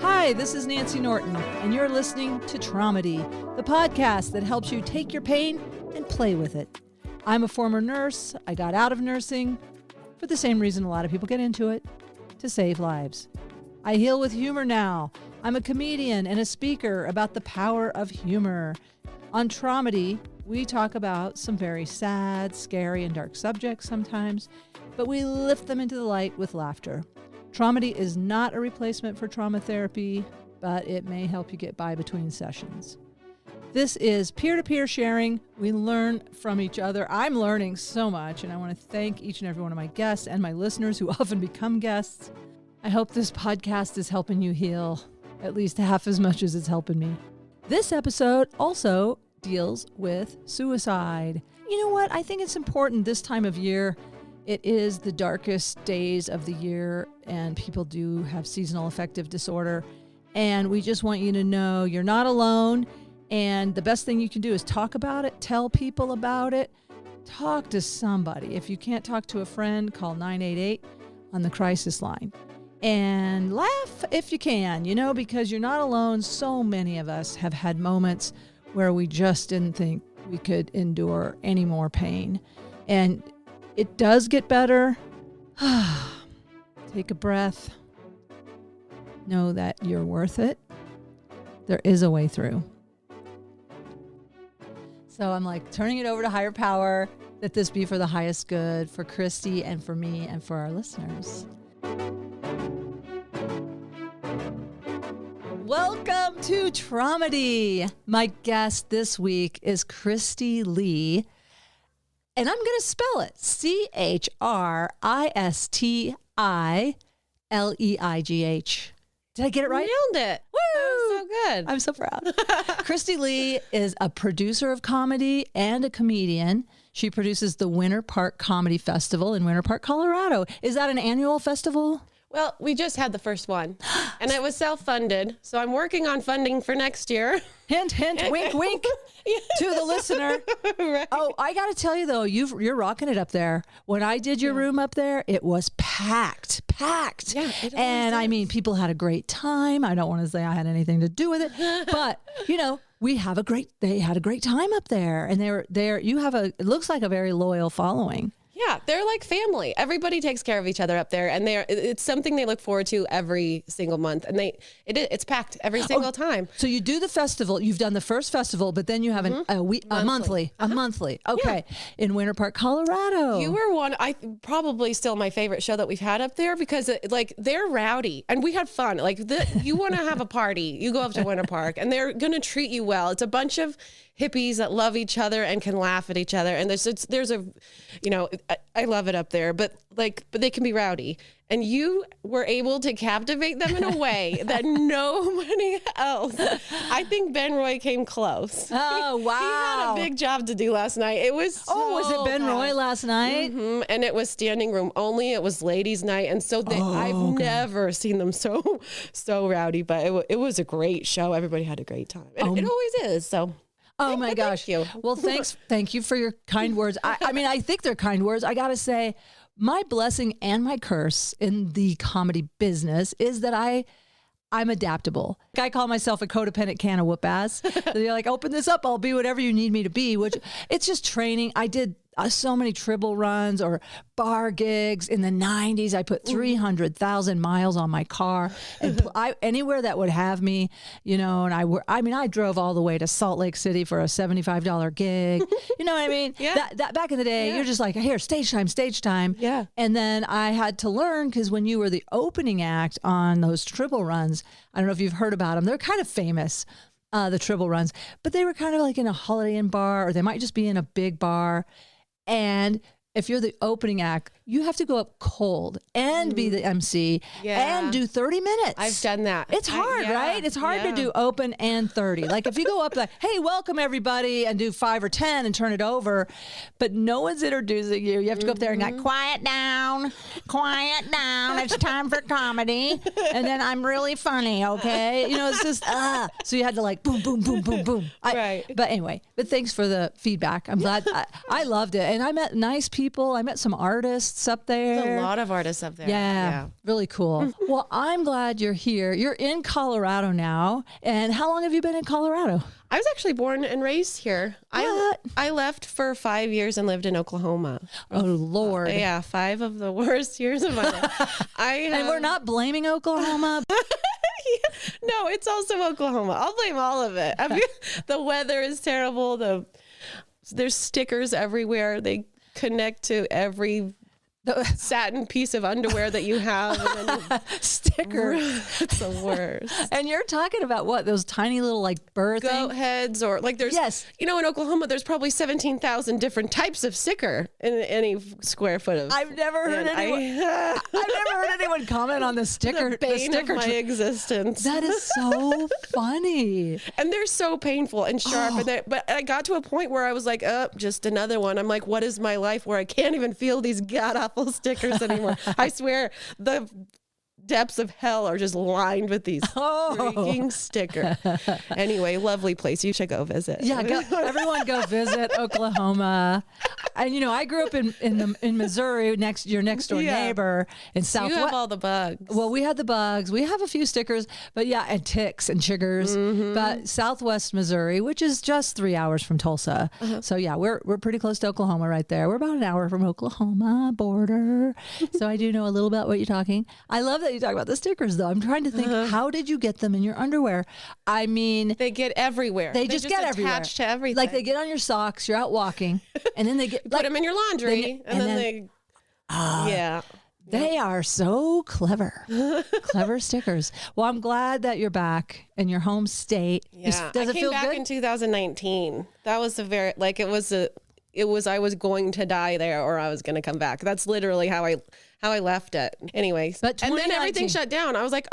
Hi, this is Nancy Norton, and you're listening to Traumedy, the podcast that helps you take your pain and play with it. I'm a former nurse. I got out of nursing for the same reason a lot of people get into it, to save lives. I heal with humor now. I'm a comedian and a speaker about the power of humor. On Traumedy, we talk about some very sad, scary, and dark subjects sometimes, but we lift them into the light with laughter. Traumedy is not a replacement for trauma therapy, but it may help you get by between sessions. This is peer-to-peer sharing. We learn from each other. I'm learning so much, and I want to thank each and every one of my guests and my listeners who often become guests. I hope this podcast is helping you heal at least half as much as it's helping me. This episode also deals with suicide. You know what? I think it's important this time of year. It is the darkest days of the year, and people do have seasonal affective disorder. And we just want you to know you're not alone. And the best thing you can do is talk about it, tell people about it, talk to somebody. If you can't talk to a friend, call 988 on the crisis line. And laugh if you can, because you're not alone. So many of us have had moments where we just didn't think we could endure any more pain. And it does get better. Take a breath. Know that you're worth it. There is a way through. So I'm turning it over to higher power, that this be for the highest good, for Christi and for me and for our listeners. Welcome to Traumedy. My guest this week is Christi Leigh. And I'm going to spell it Christileigh. Did I get it right? Nailed it. Woo! That was so good. I'm so proud. Christi Leigh is a producer of comedy and a comedian. She produces the Winter Park Comedy Festival in Winter Park, Colorado. Is that an annual festival? Well, we just had the first one, and it was self-funded, so I'm working on funding for next year. Hint, hint, wink, wink to the listener. Right. Oh, I got to tell you, though, you're rocking it up there. When I did your room up there, it was packed. Yeah, it and is. I mean, people had a great time. I don't want to say I had anything to do with it, but, they had a great time up there. And it looks like a very loyal following. Yeah, they're like family. Everybody takes care of each other up there, and it's something they look forward to every single month. And it's packed every single time. So you do the festival. You've done the first festival, but then you have a monthly. Okay, yeah. In Winter Park, Colorado. You were probably still my favorite show that we've had up there, because they're rowdy and we had fun. You want to have a party, you go up to Winter Park, and they're going to treat you well. It's a bunch of hippies that love each other and can laugh at each other. And I love it up there, but they can be rowdy. And you were able to captivate them in a way that nobody else. I think Ben Roy came close. Oh, wow. He had a big job to do last night. It was was it Ben Roy last night? Mm-hmm. And it was standing room only. It was ladies' night. And so I've never seen them so rowdy, but it was a great show. Everybody had a great time. It always is, so... Oh my gosh. Thank you. Well, thank you for your kind words. I think they're kind words. I got to say, my blessing and my curse in the comedy business is that I'm adaptable. I call myself a codependent can of whoop-ass. You're like, open this up, I'll be whatever you need me to be, which it's just training. I did so many Tribble runs or bar gigs in the 90s. I put 300,000 miles on my car, and anywhere that would have me, and I drove all the way to Salt Lake City for a $75 gig. You know what I mean? Yeah. That back in the day, you're just like, here, stage time. Yeah. And then I had to learn, because when you were the opening act on those Tribble runs, I don't know if you've heard about them. They're kind of famous, the Tribble runs, but they were kind of like in a Holiday Inn bar, or they might just be in a big bar. And if you're the opening act, you have to go up cold and be the MC and do 30 minutes. I've done that. It's hard, right? It's hard to do open and 30. Like if you go up like, hey, welcome everybody, and do 5 or 10 and turn it over, but no one's introducing you. You have to go up there and go, quiet down. It's time for comedy. And then I'm really funny, okay? It's just, so you had to boom, boom, boom, boom, boom. Right. But anyway, thanks for the feedback. I'm glad. I loved it. And I met nice people people. I met some artists up there. There's a lot of artists up there. Yeah. Really cool. Well, I'm glad you're here. You're in Colorado now. And how long have you been in Colorado? I was actually born and raised here. What? I left for 5 years and lived in Oklahoma. Oh, Lord. Yeah, 5 of the worst years of my life. And we're not blaming Oklahoma. No, it's also Oklahoma. I'll blame all of it. The weather is terrible. There's stickers everywhere. They connect to every satin piece of underwear that you have. And then Sticker. It's the worst. And you're talking about what? Those tiny little like bird Goat things? heads, or like there's, in Oklahoma, there's probably 17,000 different types of sticker in any square foot of. I've never heard anyone comment on the sticker. The bane of my existence. That is so funny. And they're so painful and sharp. But I got to a point where I was like, just another one. I'm like, what is my life where I can't even feel these god-awful stickers anymore? I swear the depths of hell are just lined with these freaking stickers. Anyway, lovely place. You should go visit. Yeah, everyone go visit Oklahoma. And I grew up in Missouri, your next door neighbor in Southwest. You have all the bugs. Well, we had the bugs. We have a few stickers, but and ticks and chiggers. But Southwest Missouri, which is just 3 hours from Tulsa. So we're pretty close to Oklahoma right there. We're about an hour from Oklahoma border. So I do know a little about what you're talking. I love that you talk about the stickers, though. I'm trying to think, how did you get them in your underwear? I mean, they get everywhere. They just get everywhere. Attached to everything. Like they get on your socks. You're out walking, and then they get put them in your laundry, and then they are so clever. Clever stickers. Well, I'm glad that you're back in your home state. Yeah, Does it feel back good? in 2019. That was it was I was going to die there, or I was going to come back. That's literally how I left it. Anyways, but and then everything shut down. I was like,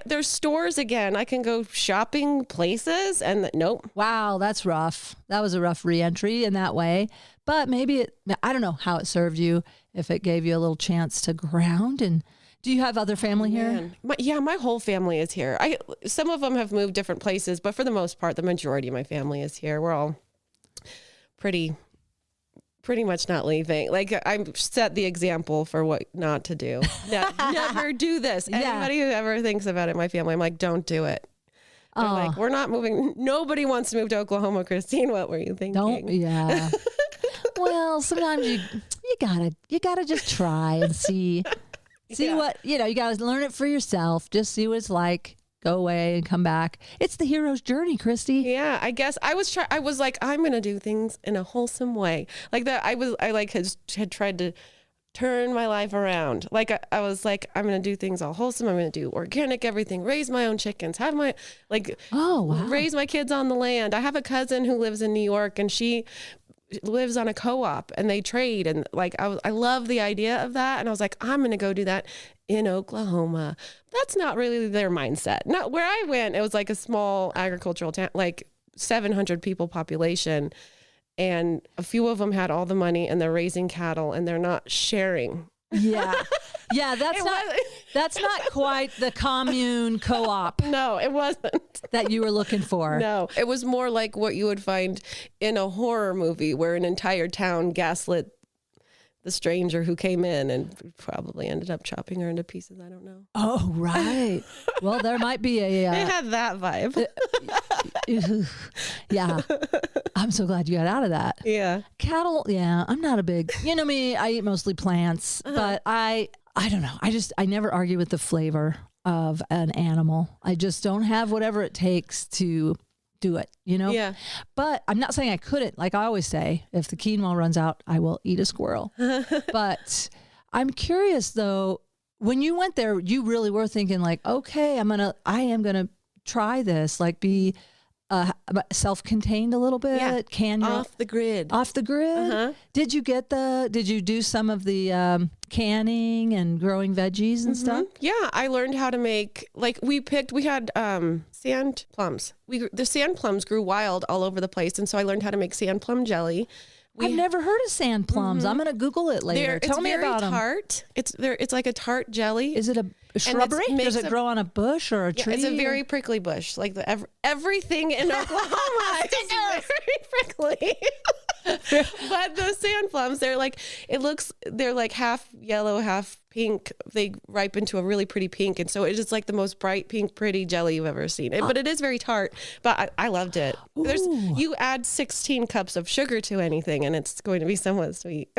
there's stores again. I can go shopping places, and nope. Wow, that's rough. That was a rough re-entry in that way. But maybe I don't know how it served you, if it gave you a little chance to ground. And do you have other family here? My whole family is here. Some of them have moved different places, but for the most part, the majority of my family is here. We're all pretty much not leaving. Like, I set the example for what not to do. Never do this. Anybody who ever thinks about it in my family, I'm like, don't do it. They're like, we're not moving. Nobody wants to move to Oklahoma, Christine. What were you thinking? Well, sometimes you gotta just try and see what, you gotta learn it for yourself. Just see what it's like. Go away and come back. It's the hero's journey, Christi. Yeah, I guess I was like, I'm going to do things in a wholesome way. Like that. I had tried to turn my life around. Like I was like, I'm going to do things all wholesome. I'm going to do organic everything, raise my own chickens, have my, raise my kids on the land. I have a cousin who lives in New York, and she lives on a co-op, and they trade. And I love the idea of that. And I was like, I'm going to go do that in Oklahoma. That's not really their mindset. Not where I went. It was like a small agricultural town, like 700 people population. And a few of them had all the money, and they're raising cattle, and they're not sharing. Yeah. That's not quite the commune co-op. No, it wasn't. That you were looking for. No, it was more like what you would find in a horror movie, where an entire town gaslit the stranger who came in and probably ended up chopping her into pieces. I don't know. Oh, right. Well, there might be a... it had that vibe. Yeah. I'm so glad you got out of that. Yeah. Cattle, I'm not a big... You know me, I eat mostly plants, but I don't know. I never argue with the flavor of an animal. I just don't have whatever it takes to do it, Yeah. But I'm not saying I couldn't. Like I always say, if the quinoa runs out, I will eat a squirrel. But I'm curious though, when you went there, you really were thinking like, okay, I am gonna try this, like be self-contained a little bit. Yeah. Off the grid. Did you do some of the canning and growing veggies and stuff? Yeah, I learned how to make, we had sand plums. The sand plums grew wild all over the place, and so I learned how to make sand plum jelly. I've never heard of sand plums. I'm going to Google it later. Tell me about them. It's very tart. It's like a tart jelly. Is it a shrubbery? Does it grow on a bush or a tree? It's a very prickly bush. Like everything in Oklahoma is very prickly. But the sand plums, they're like half yellow, half pink. They ripen to a really pretty pink. And so it's just like the most bright pink, pretty jelly you've ever seen. But it is very tart, but I loved it. You add 16 cups of sugar to anything and it's going to be somewhat sweet.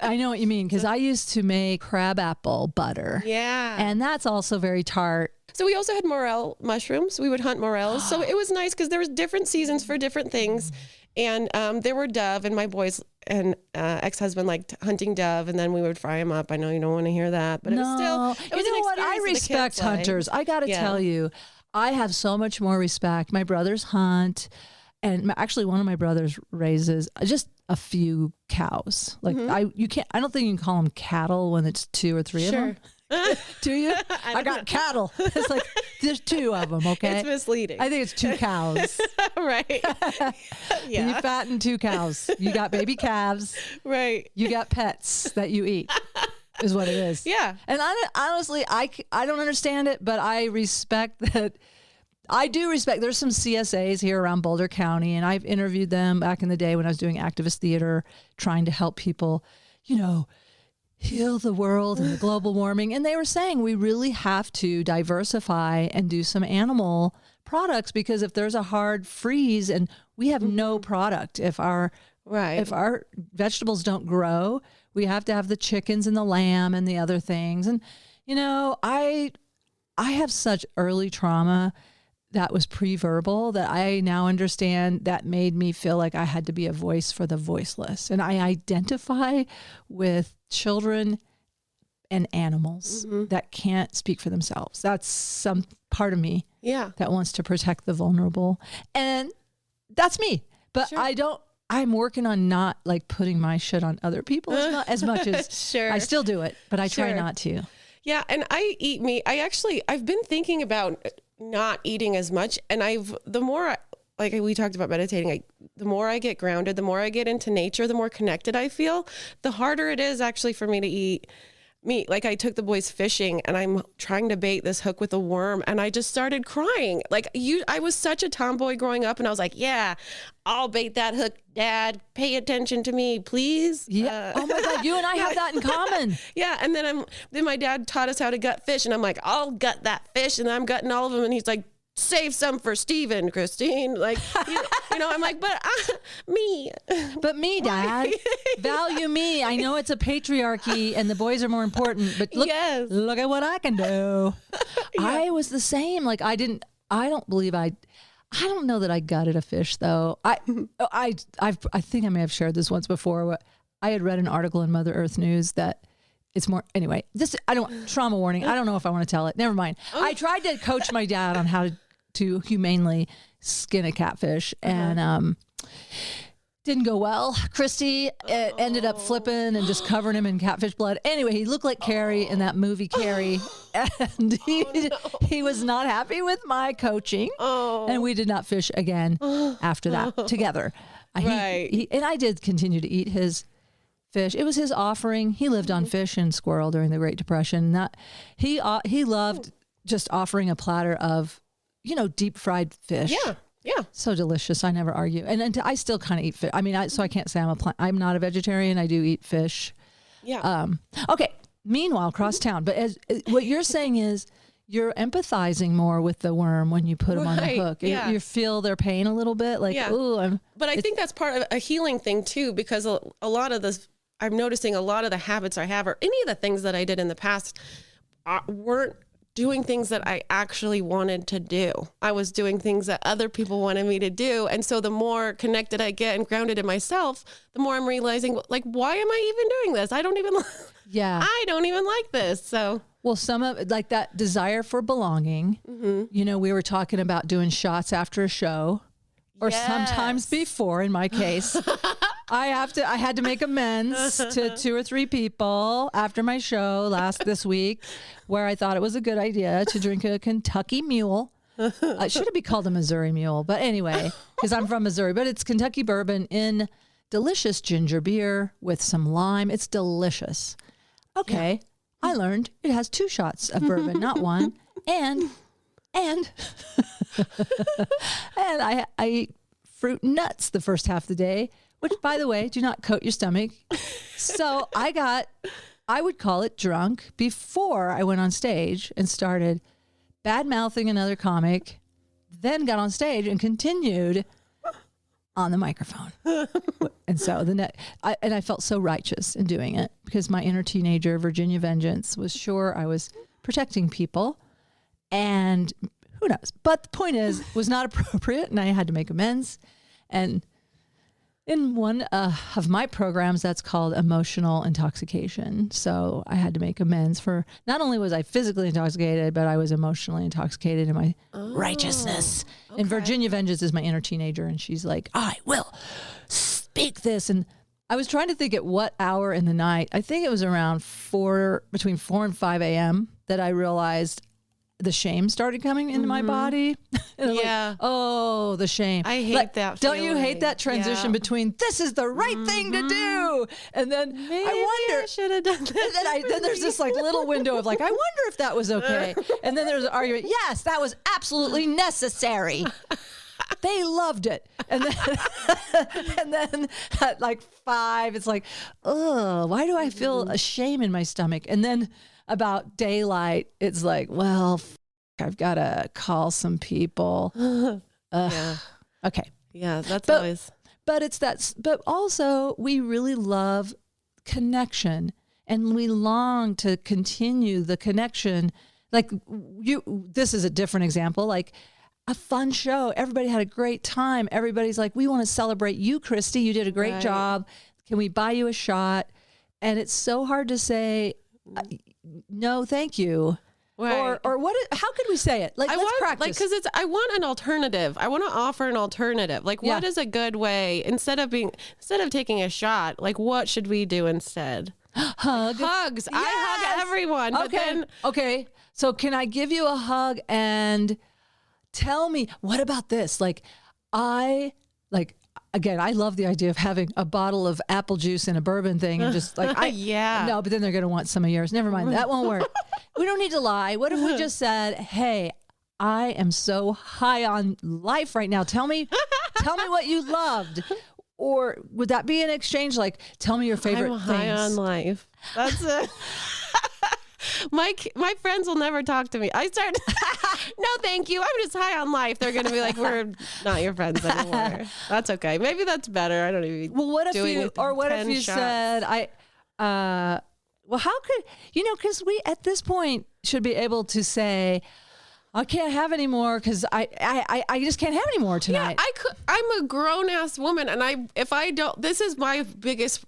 I know what you mean, because I used to make crabapple butter. Yeah. And that's also very tart. So we also had morel mushrooms. We would hunt morels. So it was nice because there was different seasons for different things. And there were dove, and my boys and ex-husband liked hunting dove, and then we would fry them up. I know you don't want to hear that, but it was still, you know what? I respect hunters. I got to tell you, I have so much more respect. My brothers hunt, and actually one of my brothers raises just a few cows. Like I don't think you can call them cattle when it's 2 or 3 of them. Do you? I got cattle. It's like there's 2 of them. Okay, it's misleading. I think it's 2 cows. Right. Yeah. You fatten 2 cows. You got baby calves. Right. You got pets that you eat. Is what it is. Yeah. And honestly, I don't understand it, but I respect that. I do respect. There's some CSAs here around Boulder County, and I've interviewed them back in the day when I was doing activist theater, trying to help people, heal the world and the global warming. And they were saying we really have to diversify and do some animal products, because if there's a hard freeze and we have no product, if our vegetables don't grow, we have to have the chickens and the lamb and the other things. And, I have such early trauma that was pre-verbal that I now understand that made me feel like I had to be a voice for the voiceless. And I identify with children and animals that can't speak for themselves. That's some part of me that wants to protect the vulnerable. And that's me. But I'm working on not like putting my shit on other people as much as I still do it, but I try not to. Yeah. And I eat meat. I've been thinking about not eating as much. And the more like we talked about meditating, the more I get grounded, the more I get into nature, the more connected I feel, the harder it is actually for me to eat meat. Like I took the boys fishing and I'm trying to bait this hook with a worm and I just started crying. Like I was such a tomboy growing up and I was like, yeah, I'll bait that hook, Dad. Pay attention to me, please. Yeah. Oh my God, you and I have that in common. Yeah. And then my dad taught us how to gut fish and I'm like, I'll gut that fish. And I'm gutting all of them. And he's like, save some for Steven, Christine. Like, I'm like, but me. But me, Dad. Value me. I know it's a patriarchy and the boys are more important, but look at what I can do. I was the same. Like I don't know that I gutted a fish though. I think I may have shared this once before. I had read an article in Mother Earth News that it's more, anyway, trauma warning. I don't know if I want to tell it. Never mind. I tried to coach my dad on how to humanely skin a catfish and didn't go well. Christi ended up flipping and just covering him in catfish blood. Anyway, he looked like Carrie in that movie Carrie, and he was not happy with my coaching, and we did not fish again after that together. And I did continue to eat his fish. It was his offering. He lived on fish and squirrel during the Great Depression. He loved just offering a platter of, deep fried fish. Yeah. So delicious. I never argue. And I still kind of eat fish. I mean, so I can't say I'm not a vegetarian. I do eat fish. Yeah. Okay. Meanwhile, cross town. But what you're saying is you're empathizing more with the worm when you put them on the hook. Yeah. You feel their pain a little bit. Like, ooh. But I think that's part of a healing thing too, because a lot of this, I'm noticing a lot of the habits I have or any of the things that I did in the past weren't doing things that I actually wanted to do. I was doing things that other people wanted me to do. And so the more connected I get and grounded in myself, the more I'm realizing, like, why am I even doing this? I don't even like this. So, well, some of like that desire for belonging, we were talking about doing shots after a show or sometimes before in my case. I had to make amends to 2 or 3 people after my show this week where I thought it was a good idea to drink a Kentucky Mule. It should be called a Missouri Mule, but anyway, because I'm from Missouri, but it's Kentucky bourbon in delicious ginger beer with some lime. It's delicious. Okay. Yeah. I learned it has 2 shots of bourbon, not 1. And I eat fruit and nuts the first half of the day, which, by the way, do not coat your stomach. So I would call it drunk before I went on stage and started bad-mouthing another comic, then got on stage and continued on the microphone. And so I felt so righteous in doing it because my inner teenager, Virginia Vengeance, was sure I was protecting people. And who knows? But the point is, it was not appropriate, and I had to make amends. And in one of my programs, that's called emotional intoxication. So I had to make amends for, not only was I physically intoxicated, but I was emotionally intoxicated in my righteousness. Okay. And Virginia Vengeance is my inner teenager, and she's like, I will speak this. And I was trying to think at what hour in the night. I think it was around between 4 and 5 a.m. that I realized the shame started coming into my body. And yeah. Like, oh, the shame. I hate that Don't feeling. you hate that transition between this is the right thing to do? And then Maybe I wonder. I should have done that. And then there's this like little window of like, I wonder if that was okay. And then there's an argument. Yes, that was absolutely necessary. They loved it. And then at like 5, it's like, oh, why do I feel a shame in my stomach? And then about daylight, it's like, well, I've got to call some people. Yeah. Okay. Yeah, that's always. But it's that. But also, we really love connection, and we long to continue the connection. Like this is a different example. Like a fun show. Everybody had a great time. Everybody's like, we want to celebrate you, Christi. You did a great job. Can we buy you a shot? And it's so hard to say, no, thank you. Right. Or what? How could we say it? Like, let's practice. Because I want an alternative. I want to offer an alternative. Like, what is a good way instead of taking a shot? Like, what should we do instead? Hug. Like, hugs. Yes. I hug everyone. Okay. But then, okay. So can I give you a hug and tell me what about this? Again, I love the idea of having a bottle of apple juice and a bourbon thing and just like, no, but then they're going to want some of yours. Never mind. That won't work. We don't need to lie. What if we just said, hey, I am so high on life right now. Tell me what you loved. Or would that be an exchange? Like, tell me your favorite I'm things. high on life. That's it. My friends will never talk to me. I start, no, thank you. I'm just high on life. They're going to be like, we're not your friends anymore. That's okay. Maybe that's better. I don't even. Well, what if you said, well, how could, because we at this point should be able to say, I can't have any more because I just can't have any more tonight. Yeah, I'm a grown ass woman, and this is my biggest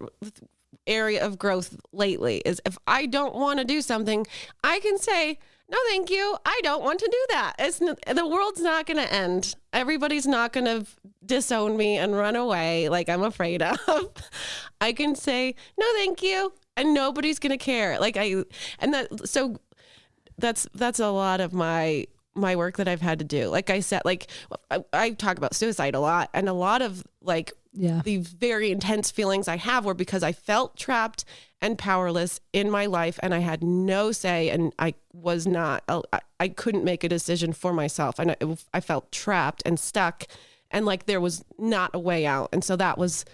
area of growth lately is if I don't want to do something, I can say, no, thank you. I don't want to do that. The world's not going to end. Everybody's not going to disown me and run away like I'm afraid of. I can say, no, thank you. And nobody's going to care. That's a lot of my work that I've had to do. Like I said, like I talk about suicide a lot, and a lot of the very intense feelings I have were because I felt trapped and powerless in my life, and I had no say, and I couldn't make a decision for myself, and I felt trapped and stuck, and like there was not a way out. And so that was,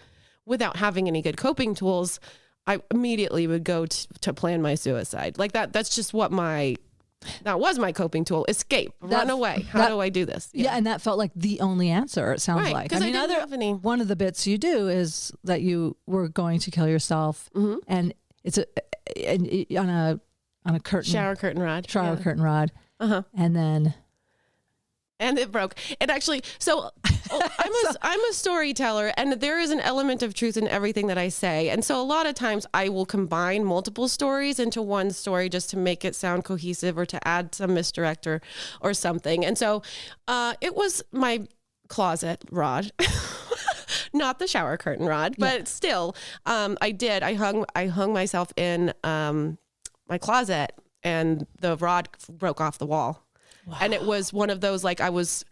without having any good coping tools, I immediately would go to plan my suicide. Like that's just what that was my coping tool. Escape, run away. How do I do this? Yeah. And that felt like the only answer, it sounds like. I didn't have any. One of the bits you do is that you were going to kill yourself, and it's on a curtain. Shower curtain rod. Curtain rod. And it broke. It actually, I'm a storyteller, and there is an element of truth in everything that I say. And so a lot of times I will combine multiple stories into one story just to make it sound cohesive or to add some misdirect or something. And so it was my closet rod, not the shower curtain rod, but still, I hung myself in my closet, and the rod broke off the wall. Wow. And it was one of those, like it was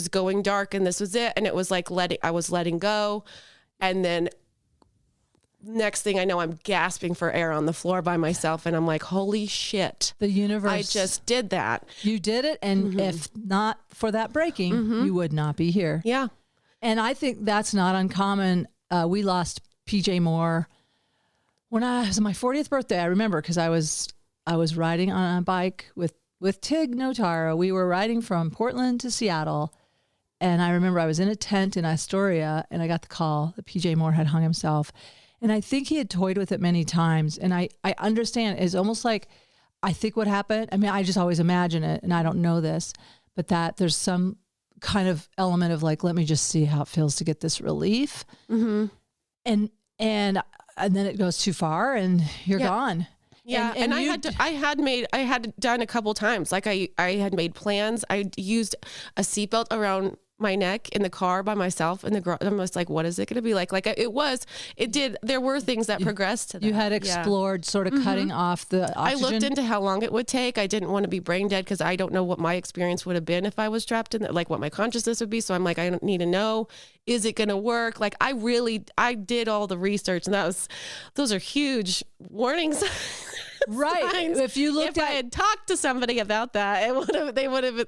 going dark, and this was it. And it was like I was letting go. And then next thing I know, I'm gasping for air on the floor by myself. And I'm like, holy shit. The universe. I just did that. You did it. And if not for that breaking, you would not be here. Yeah. And I think that's not uncommon. We lost PJ Moore when it was my 40th birthday. I remember because I was riding on a bike with Tig Notaro. We were riding from Portland to Seattle. And I remember I was in a tent in Astoria and I got the call that PJ Moore had hung himself. And I think he had toyed with it many times. And I understand it's almost like, I think what happened, I mean, I just always imagine it and I don't know this, but that there's some kind of element of like, let me just see how it feels to get this relief. Mm-hmm. And then it goes too far and you're gone. Yeah. And I had done a couple times. Like I had made plans. I used a seatbelt around my neck in the car by myself in the garage. I'm just like, what is it going to be like? There were things that progressed to that. You had explored sort of cutting off the oxygen. I looked into how long it would take. I didn't want to be brain dead because I don't know what my experience would have been if I was trapped in like what my consciousness would be. So I'm like, I don't need to know, is it going to work? Like I did all the research and those are huge warnings. Right. If I had talked to somebody about that, they would have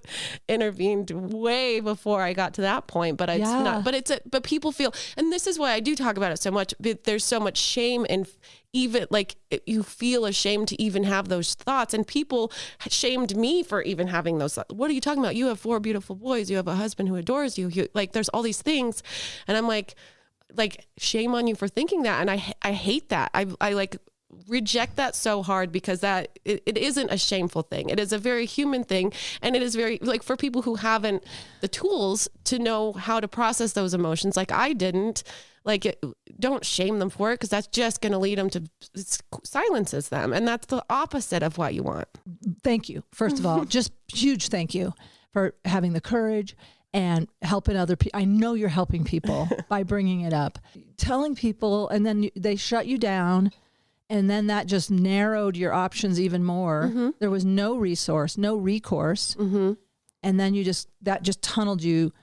intervened way before I got to that point. But it's not. But people feel, and this is why I do talk about it so much. There's so much shame, and even like you feel ashamed to even have those thoughts. And people shamed me for even having those thoughts. What are you talking about? You have 4 beautiful boys. You have a husband who adores you. Like there's all these things, and I'm like shame on you for thinking that. And I hate that. I like reject that so hard because that it isn't a shameful thing. It is a very human thing, and it is very like for people who haven't the tools to know how to process those emotions like I didn't, don't shame them for it, because that's just going to lead them to silences them, and that's the opposite of what you want. Thank you, first of all. Just huge thank you for having the courage and helping other people. I know you're helping people by bringing it up, telling people, and then they shut you down. And then that just narrowed your options even more. Mm-hmm. There was no resource, no recourse. Mm-hmm. And then that just tunneled you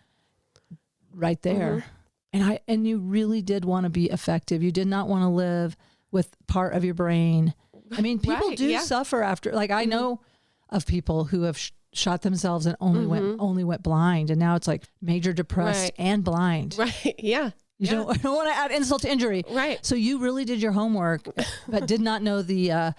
right there. Mm-hmm. And you really did want to be effective. You did not want to live with part of your brain. I mean, people do suffer after, like I know of people who have shot themselves and only went blind. And now it's like major depressed and blind. Right. Yeah. You don't want to add insult to injury. Right. So you really did your homework, but did not know the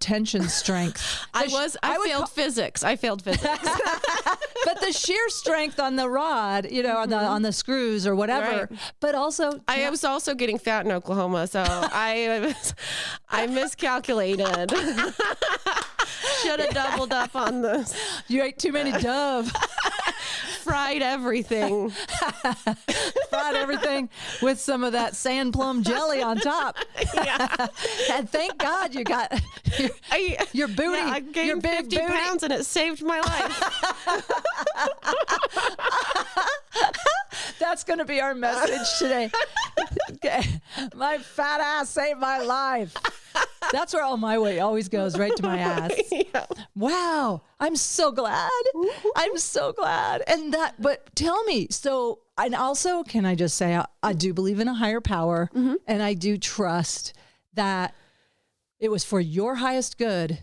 tension strength. I failed physics. But the sheer strength on the rod, on the screws or whatever. Right. But also, I was also getting fat in Oklahoma, so I miscalculated. Should have doubled up on this. You ate too many Dove. Fried everything. Fried everything with some of that sand plum jelly on top. Yeah. And thank God you got your booty. Yeah, I gained 50 pounds and it saved my life. That's going to be our message today. Okay. My fat ass saved my life. That's where all my weight always goes, right to my ass. Yeah. Wow. I'm so glad. I'm so glad. But tell me, and also, can I just say, I do believe in a higher power, and I do trust that it was for your highest good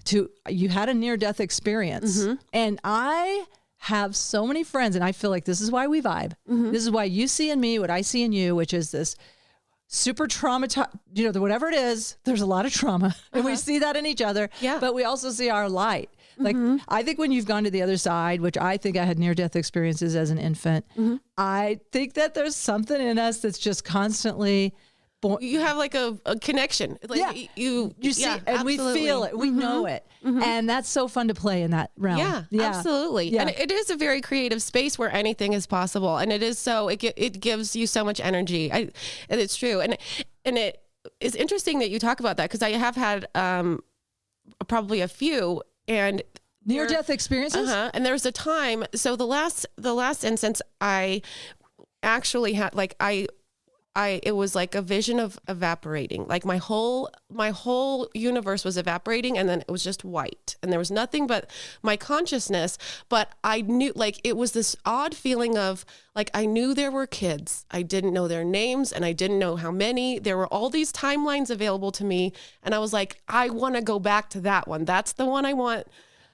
you had a near-death experience. And I have so many friends, and I feel like this is why we vibe. This is why you see in me what I see in you, which is this super traumatized, whatever it is, there's a lot of trauma and we see that in each other, but we also see our light. Like, I think when you've gone to the other side, which I think I had near-death experiences as an infant, I think that there's something in us that's just constantly you have like a connection. Like you see, and absolutely. We feel it, we know it. And that's so fun to play in that realm. Yeah, absolutely. Yeah. And it is a very creative space where anything is possible. And it is it gives you so much energy. And it's true. And it is interesting that you talk about that, because I have had probably a few and near-death experiences. And there was a time. So the last instance, I actually had it was like a vision of evaporating. Like my whole universe was evaporating, and then it was just white, and there was nothing but my consciousness. But I knew, like, it was this odd feeling of like, I knew there were kids. I didn't know their names, and I didn't know how many. There were all these timelines available to me, and I was like, I want to go back to that one. That's the one I want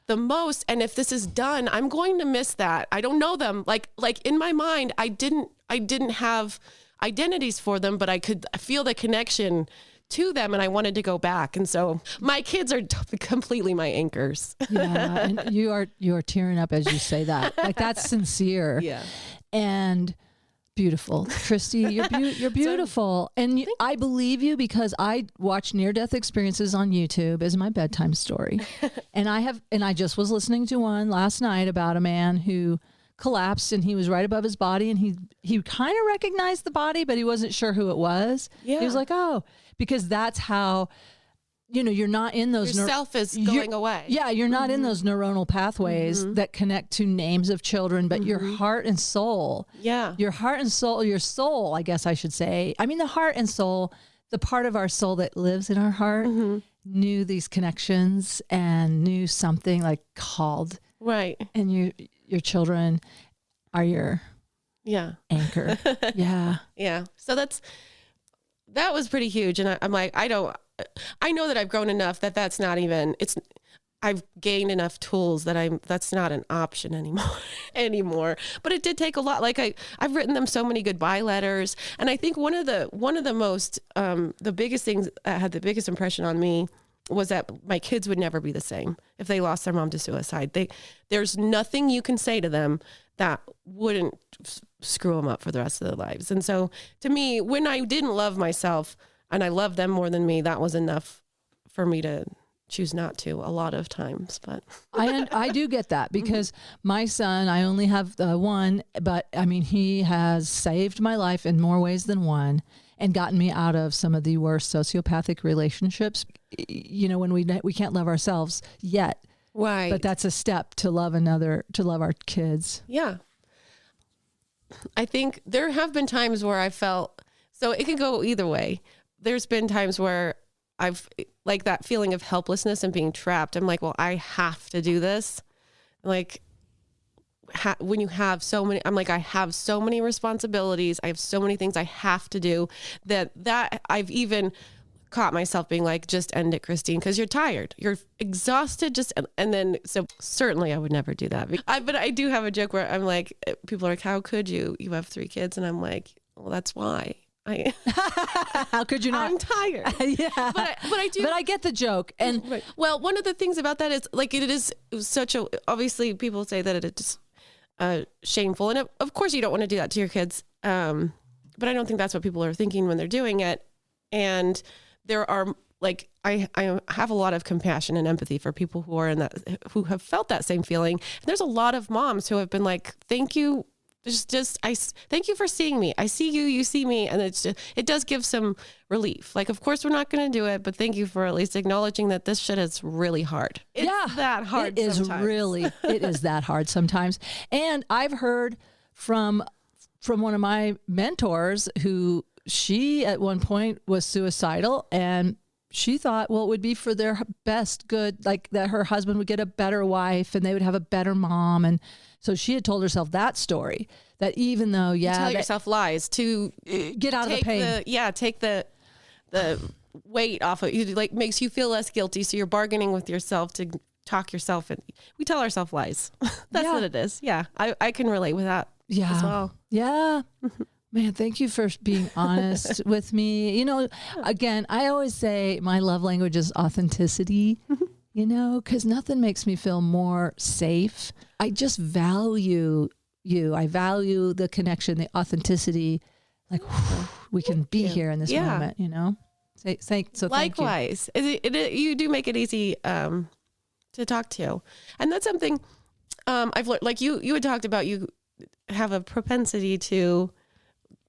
the most. And if this is done, I'm going to miss that. I don't know them. Like in my mind, I didn't have identities for them, but I could feel the connection to them, and I wanted to go back. And so my kids are completely my anchors. Yeah, and you are tearing up as you say that. Like, that's sincere. Yeah. And beautiful. Christi, you're beautiful. And I believe you because I watch near-death experiences on YouTube as my bedtime story. And I just was listening to one last night about a man who collapsed, and he was right above his body, and he kind of recognized the body, but he wasn't sure who it was. Yeah. He was like, oh, because that's how, you're not in those. Your self is going away. Yeah, you're not in those neuronal pathways that connect to names of children, but your heart and soul. Yeah. Your heart and soul, your soul, I guess I should say. I mean, the heart and soul, the part of our soul that lives in our heart, knew these connections and knew something like called. Right. And your children are your anchor. Yeah. Yeah. So that was pretty huge. And I'm like, I know that I've grown enough that's not even, I've gained enough tools that's not an option anymore. But it did take a lot. Like I've written them so many goodbye letters. And I think one of the most, the biggest things that had the biggest impression on me was that my kids would never be the same if they lost their mom to suicide. There's nothing you can say to them that wouldn't screw them up for the rest of their lives. And so to me, when I didn't love myself and I loved them more than me, that was enough for me to choose not to a lot of times. But I do get that because my son, I only have one, but I mean, he has saved my life in more ways than one and gotten me out of some of the worst sociopathic relationships. When we can't love ourselves yet. Right. But that's a step to love our kids. Yeah. I think there have been times where I felt, so it can go either way. There's been times where I've like that feeling of helplessness and being trapped. I'm like, well, I have to do this. Like when you have so many, I'm like, I have so many responsibilities. I have so many things I have to do that I've even caught myself being like, just end it, Christine, because you're tired, you're exhausted. And then, so certainly I would never do that. But I do have a joke where I'm like, people are like, how could you? You have 3 kids. And I'm like, well, that's why. How could you not? I'm tired. Yeah. But I do. But I get the joke. And right. Well, one of the things about that is like, it is such a, obviously people say that it's shameful. And of course you don't want to do that to your kids. But I don't think that's what people are thinking when they're doing it. And there are like, I have a lot of compassion and empathy for people who are who have felt that same feeling. And there's a lot of moms who have been like, thank you. Thank you for seeing me. I see you, you see me. And it does give some relief. Like, of course we're not going to do it, but thank you for at least acknowledging that this shit is really hard. It's that hard. It is that hard sometimes. And I've heard from one of my mentors who she at one point was suicidal, and she thought, well, it would be for their best good, like that her husband would get a better wife and they would have a better mom. And so she had told herself that story, that even though, you tell yourself lies to get out of the pain. Take the weight off of you, like makes you feel less guilty. So you're bargaining with yourself to talk yourself. And we tell ourselves lies. That's what it is. Yeah. I can relate with that as well. Yeah. Man, thank you for being honest with me. Again, I always say my love language is authenticity, because nothing makes me feel more safe. I just value you. I value the connection, the authenticity. Like, we can be here in this moment, So likewise, thank you. You do make it easy to talk to. And that's something I've learned. Like you had talked about, you have a propensity to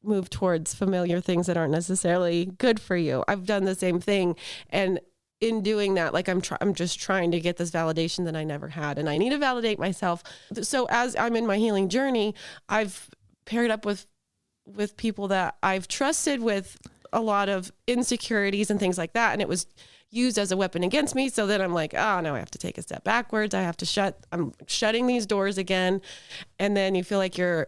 move towards familiar things that aren't necessarily good for you. I've done the same thing. And in doing that, like I'm just trying to get this validation that I never had. And I need to validate myself. So as I'm in my healing journey, I've paired up with people that I've trusted with a lot of insecurities and things like that. And it was used as a weapon against me. So then I'm like, oh, no, I have to take a step backwards. I'm shutting these doors again. And then you feel like you're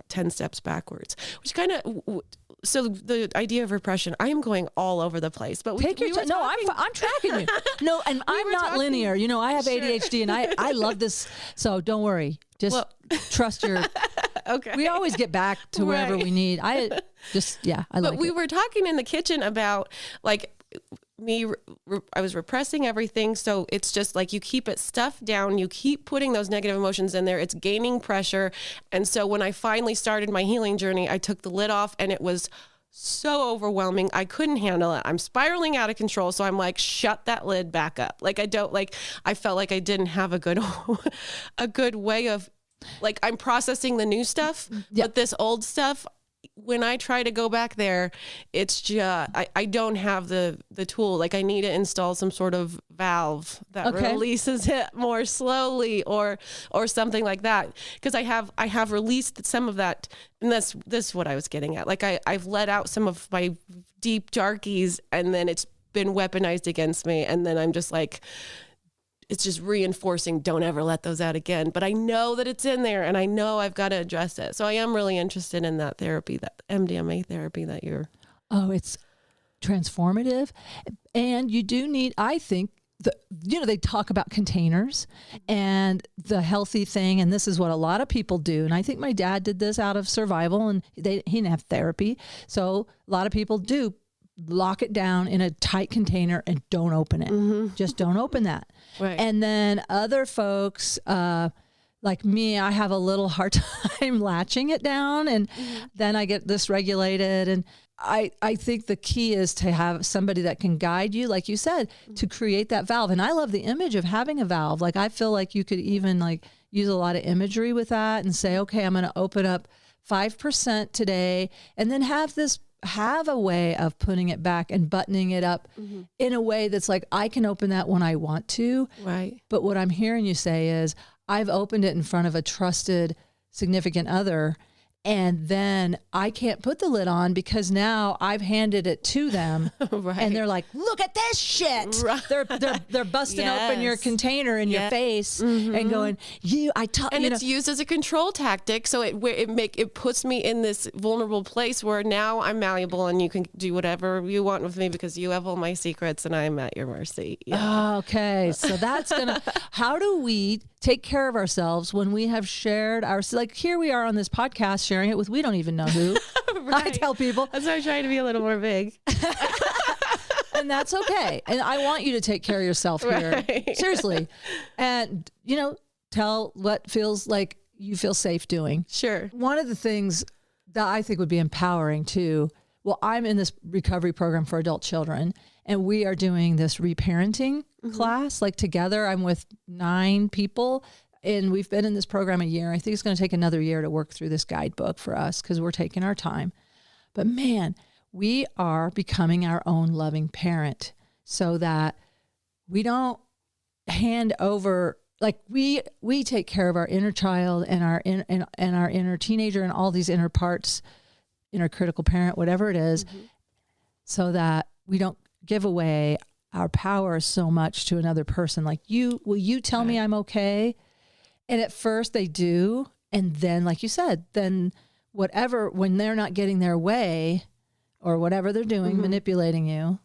10 steps backwards, which kind of, so the idea of repression, I am going all over the place, but take your time. No, I'm tracking you. No, and I'm not linear. I have ADHD and I love this. So don't worry. Just trust your Okay. We always get back to wherever we need. I like But we were talking in the kitchen about like I was repressing everything. So it's just like you keep it stuffed down. You keep putting those negative emotions in there. It's gaining pressure. And so when I finally started my healing journey, I took the lid off and it was so overwhelming. I couldn't handle it. I'm spiraling out of control. So I'm like, shut that lid back up. Like I felt like I didn't have a good way of like, I'm processing the new stuff, but this old stuff, when I try to go back there, it's just, I don't have the tool. Like I need to install some sort of valve that releases it more slowly or something like that. Cause I have released some of that. And this is what I was getting at. Like I've let out some of my deep darkies and then it's been weaponized against me. And then I'm just like, it's just reinforcing, don't ever let those out again. But I know that it's in there and I know I've got to address it. So I am really interested in that therapy, that MDMA therapy that you're. Oh, it's transformative. And you do need, I think, they talk about containers and the healthy thing. And this is what a lot of people do. And I think my dad did this out of survival and he didn't have therapy. So a lot of people do lock it down in a tight container and don't open it. Mm-hmm. Just don't open that. Right. And then other folks, like me, I have a little hard time latching it down and then I get dysregulated. And I think the key is to have somebody that can guide you, like you said, to create that valve. And I love the image of having a valve. Like I feel like you could even like use a lot of imagery with that and say, okay, I'm going to open up 5% today and then have a way of putting it back and buttoning it up in a way that's like, I can open that when I want to. Right. But what I'm hearing you say is I've opened it in front of a trusted significant other and then I can't put the lid on because now I've handed it to them right. and they're like, look at this shit. Right. They're busting open your container in your face and going, it's used as a control tactic. So it puts me in this vulnerable place where now I'm malleable and you can do whatever you want with me because you have all my secrets and I'm at your mercy. Yeah. Okay. So that's how do we take care of ourselves when we have shared like here we are on this podcast sharing it with, we don't even know who. Right. I tell people. That's why I'm trying to be a little more big. And that's okay. And I want you to take care of yourself here. Right. Seriously. And, tell what feels like you feel safe doing. Sure. One of the things that I think would be empowering too, well, I'm in this recovery program for adult children and we are doing this reparenting class, like together. I'm with 9 people and we've been in this program a year. I think it's going to take another year to work through this guidebook for us because we're taking our time. But man, we are becoming our own loving parent so that we don't hand over, like we take care of our inner child and our inner teenager and all these inner parts, inner critical parent, whatever it is, so that we don't give away our power so much to another person. Like will you tell me I'm okay? And at first they do. And then, like you said, then when they're not getting their way or whatever they're doing, manipulating you.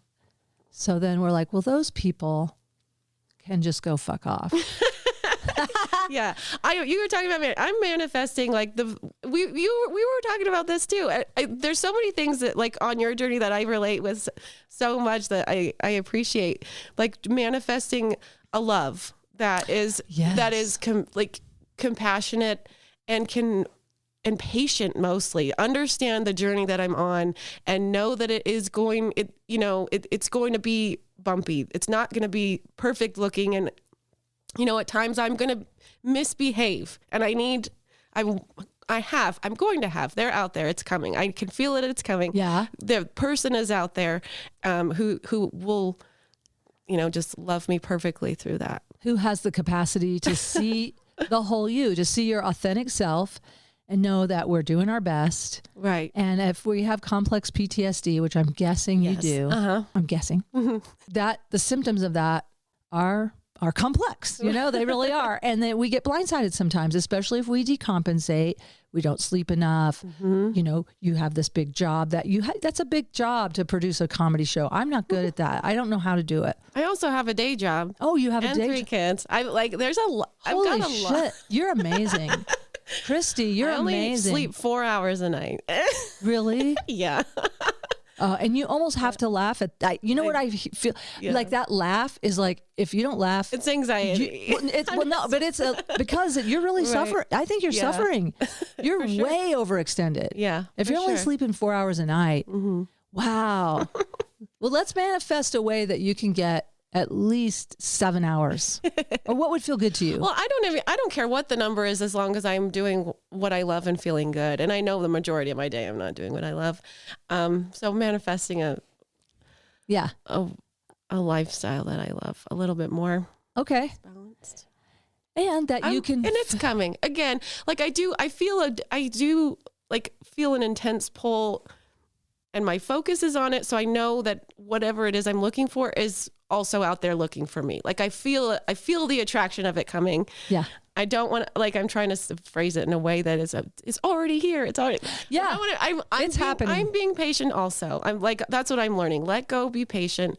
So then we're like, well, those people can just go fuck off. Yeah. You were talking about, I'm manifesting like we were talking about this too. There's so many things that like on your journey that I relate with so much that I appreciate, like manifesting a love that is compassionate and patient, mostly understand the journey that I'm on and know that it's going to be bumpy. It's not going to be perfect looking. And, at times I'm going to misbehave and I'm going to have, they're out there. It's coming. I can feel it. It's coming. Yeah. The person is out there, who will, just love me perfectly through that. Who has the capacity to see the whole you, to see your authentic self and know that we're doing our best. Right. And if we have complex PTSD, which I'm guessing you do, I'm guessing that the symptoms of that are complex, they really are. And then we get blindsided sometimes, especially if we decompensate, we don't sleep enough. You have this big job that's a big job to produce a comedy show. I'm not good at that. I don't know how to do it. I also have a day job. Oh, you have a day job. And 3 kids. There's a lot. Holy shit. You're amazing. Christi, you're I only amazing. sleep 4 hours a night. Really? Yeah. And you almost have to laugh at that. You know what I feel? Yeah. Like that laugh is like, if you don't laugh, It's anxiety. but it's because you're really suffering. I think you're suffering. You're way overextended. Yeah. If you're only sleeping 4 hours a night, wow. Well, let's manifest a way that you can get at least 7 hours. Or what would feel good to you? Well, I don't care what the number is as long as I'm doing what I love and feeling good. And I know the majority of my day I'm not doing what I love. So manifesting a lifestyle that I love a little bit more. Okay. Balanced. And that you can. And it's coming. Again, like I do feel an intense pull and my focus is on it. So I know that whatever it is I'm looking for is also out there looking for me. Like I feel the attraction of it coming. Yeah. I don't want to, like, I'm trying to phrase it in a way that is, it's already here. It's already, yeah. It's happening. I'm being patient also. I'm like, that's what I'm learning. Let go, be patient.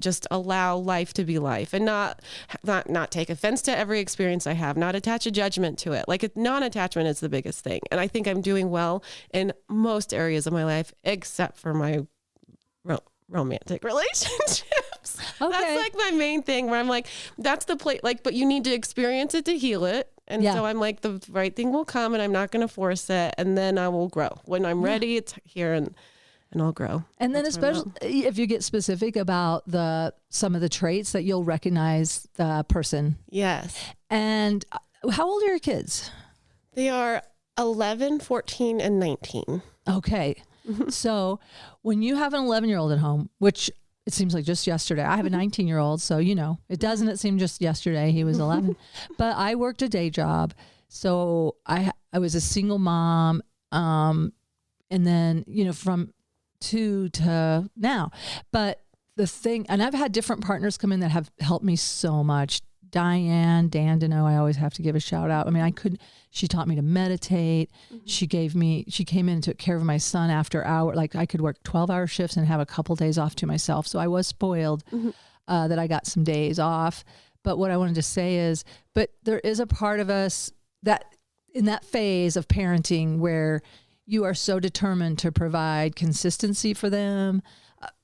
Just allow life to be life and not take offense to every experience I have, not attach a judgment to it. Like non-attachment is the biggest thing. And I think I'm doing well in most areas of my life, except for my romantic relationships. Okay. That's like my main thing where I'm like, that's the place, like, but you need to experience it to heal it. And so I'm like, the right thing will come and I'm not going to force it. And then I will grow. When I'm ready, it's here and I'll grow. And then especially if you get specific about some of the traits that you'll recognize the person. Yes. And how old are your kids? They are 11, 14, and 19. Okay. So when you have an 11-year-old at home, which it seems like just yesterday, I have a 19-year-old, so it seem just yesterday he was 11, but I worked a day job. So I was a single mom. And then, from 2 to now, but the thing, and I've had different partners come in that have helped me so much. Dan Deneau, I always have to give a shout out. I mean, she taught me to meditate. She came in and took care of my son after hour. Like I could work 12-hour shifts and have a couple days off to myself. So I was spoiled that I got some days off. But what I wanted to say is, but there is a part of us that in that phase of parenting where you are so determined to provide consistency for them,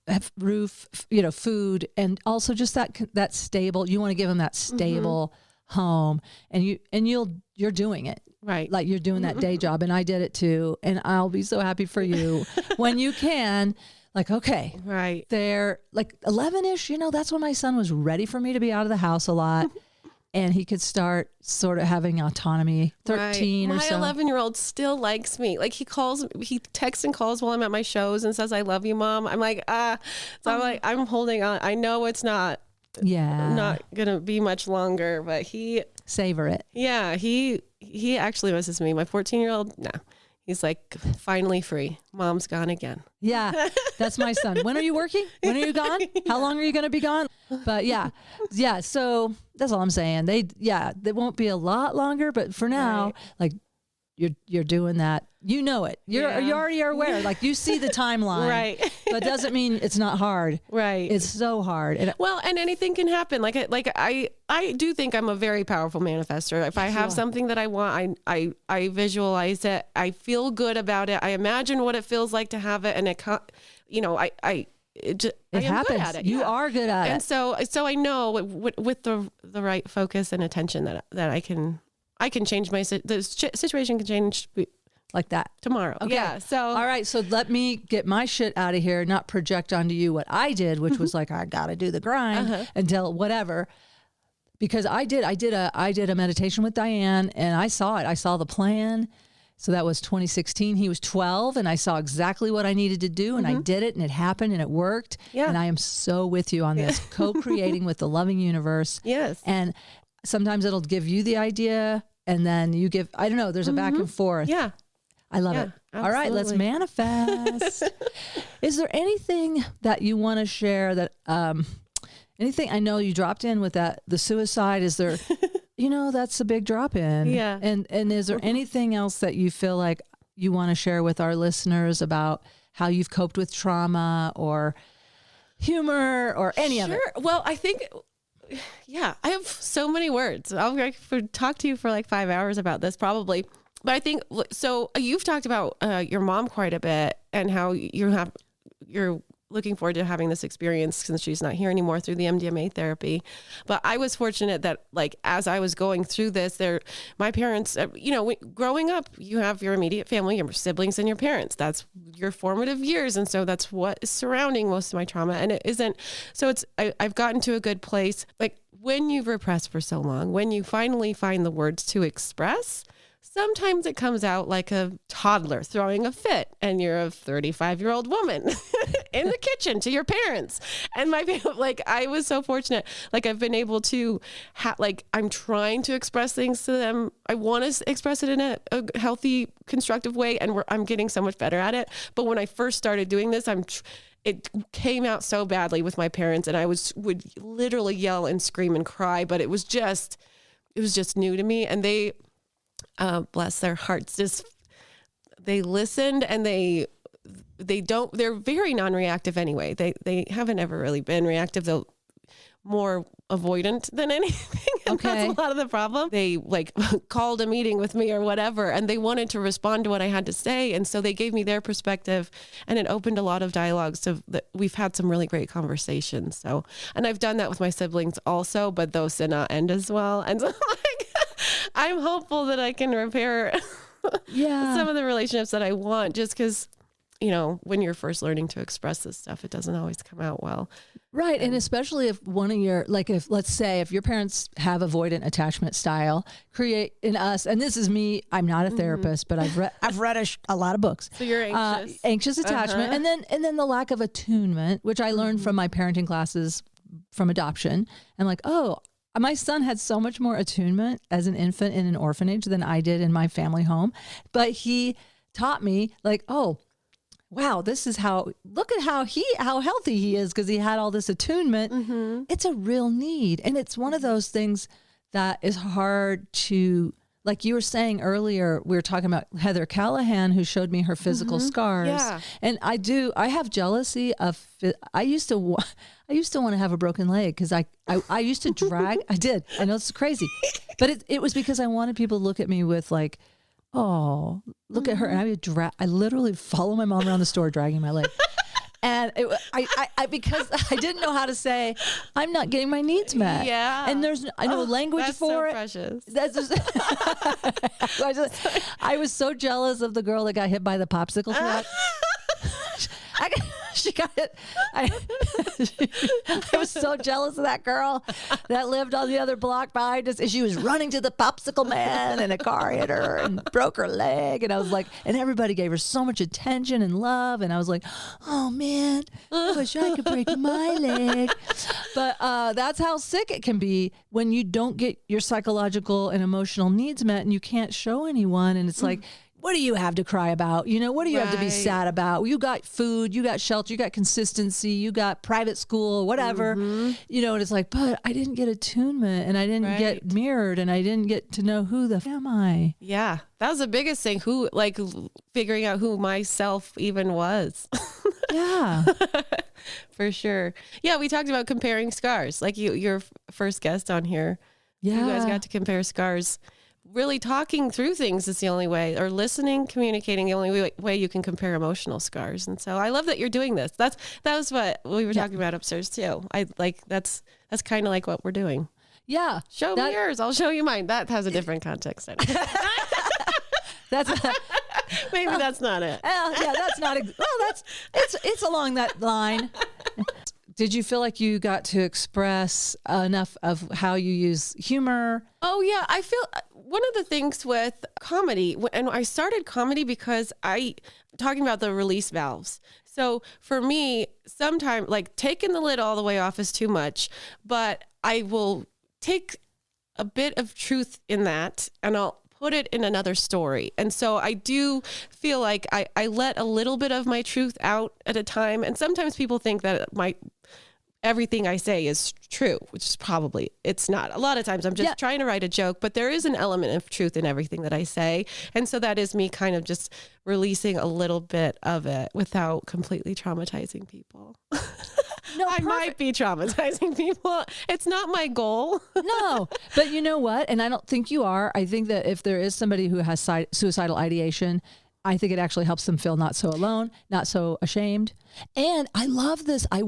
have roof, food, and also just that stable. You want to give them that stable home, and you're doing it right. Like you're doing that day job, and I did it too. And I'll be so happy for you when you can. Like, okay, right. They're like 11-ish. That's when my son was ready for me to be out of the house a lot. And he could start sort of having autonomy, 13 right. or so. My 11-year-old still likes me. Like he texts and calls while I'm at my shows and says, I love you, Mom. I'm like, So I'm like, I'm holding on. I know it's not going to be much longer, but savor it. Yeah. He actually misses me. My 14-year-old, no. He's like, finally free. Mom's gone again. Yeah, that's my son. When are you working? When are you gone? How long are you going to be gone? But yeah. So that's all I'm saying. They won't be a lot longer, but for now, like you're doing that. You know it. You already are aware. Like you see the timeline, right? But doesn't mean it's not hard. Right. It's so hard. And anything can happen. Like I do think I'm a very powerful manifestor. If I have something that I want, I visualize it. I feel good about it. I imagine what it feels like to have it, and it happens. Good at it. You are good at it. And so I know with the right focus and attention that I can change the situation can change like that tomorrow. Okay. Yeah. So all right. So let me get my shit out of here, not project onto you what I did, which was like, I got to do the grind until whatever, because I did a meditation with Diane and I saw it. I saw the plan. So that was 2016. He was 12 and I saw exactly what I needed to do and I did it and it happened and it worked. Yeah. And I am so with you on this, co-creating with the loving universe. Yes. And sometimes it'll give you the idea and then you give, I don't know, there's a back and forth. Yeah. I love it. Absolutely. All right, let's manifest. Is there anything that you want to share that, anything, I know you dropped in with that, the suicide, is there, that's a big drop in. Yeah. And is there anything else that you feel like you want to share with our listeners about how you've coped with trauma or humor or any of it? Sure. Well, I think yeah, I have so many words. I could talk to you for like 5 hours about this probably. But I think, so you've talked about your mom quite a bit and how you're looking forward to having this experience since she's not here anymore through the MDMA therapy. But I was fortunate that like, as I was going through this, my parents, growing up, you have your immediate family, your siblings and your parents. That's your formative years. And so that's what is surrounding most of my trauma. And it isn't, so I've gotten to a good place. Like when you've repressed for so long, when you finally find the words to express, sometimes it comes out like a toddler throwing a fit, and you're a 35-year-old woman in the kitchen to your parents. And I was so fortunate. Like I've been able to I'm trying to express things to them. I want to express it in a healthy, constructive way. And I'm getting so much better at it. But when I first started doing this, it came out so badly with my parents, and I would literally yell and scream and cry, but it was just new to me. And they, bless their hearts, they listened, and they're very non-reactive anyway. They haven't ever really been reactive. They're more avoidant than anything. And Okay. That's a lot of the problem. They called a meeting with me or whatever, and they wanted to respond to what I had to say. And so they gave me their perspective, and it opened a lot of dialogue. So that we've had some really great conversations. So, and I've done that with my siblings also, but those did not end as well. And so I'm hopeful that I can repair some of the relationships that I want, just because, when you're first learning to express this stuff, it doesn't always come out well. Right. And especially if one of your, let's say if your parents have avoidant attachment style, create in us, and this is me, I'm not a therapist, but I've read a lot of books. So you're anxious. Anxious attachment. And then the lack of attunement, which I learned from my parenting classes from adoption. I'm like, oh, my son had so much more attunement as an infant in an orphanage than I did in my family home. But he taught me oh, wow, this is look at how healthy he is, because he had all this attunement. Mm-hmm. It's a real need. And it's one of those things that is hard to, like you were saying earlier, we were talking about Heather Callahan, who showed me her physical scars. Yeah. And I have jealousy of, I used to want to have a broken leg, because I used to drag. I did. I know it's crazy, but it was because I wanted people to look at me with oh, look at her. And I literally follow my mom around the store dragging my leg. And because I didn't know how to say, I'm not getting my needs met. Yeah. And there's no language for it. Precious. That's just, I was so jealous of the girl that got hit by the popsicle truck. She got it. I was so jealous of that girl that lived on the other block behind us. She was running to the popsicle man, and a car hit her and broke her leg. And I was like, and everybody gave her so much attention and love. And I was like, oh man, I wish I could break my leg. But that's how sick it can be when you don't get your psychological and emotional needs met, and you can't show anyone. And it's like, what do you have to cry about? What do you have to be sad about? You got food, you got shelter, you got consistency, you got private school, whatever. And it's like, but I didn't get attunement, and I didn't get mirrored, and I didn't get to know who the am I? Yeah. That was the biggest thing, figuring out who myself even was. Yeah. For sure. Yeah. We talked about comparing scars. Like your first guest on here. Yeah. You guys got to compare scars. Really talking through things is the only way, or listening, communicating, the only way you can compare emotional scars. And so I love that you're doing this. That was what we were talking about upstairs too. That's kind of like what we're doing. Yeah. Show me yours. I'll show you mine. That has a different context. Maybe that's not it. Yeah, that's not. It's along that line. Did you feel like you got to express enough of how you use humor? Oh yeah, I feel one of the things with comedy, and I started comedy because talking about the release valves. So for me, sometimes taking the lid all the way off is too much, but I will take a bit of truth in that, and I'll put it in another story. And so I do feel like I let a little bit of my truth out at a time. And sometimes people think that everything I say is true, which is probably, it's not. A lot of times I'm just trying to write a joke, but there is an element of truth in everything that I say. And so that is me kind of just releasing a little bit of it without completely traumatizing people. No, I might be traumatizing people. It's not my goal. No, but you know what? And I don't think you are. I think that if there is somebody who has suicidal ideation, I think it actually helps them feel not so alone, not so ashamed. And I love this. I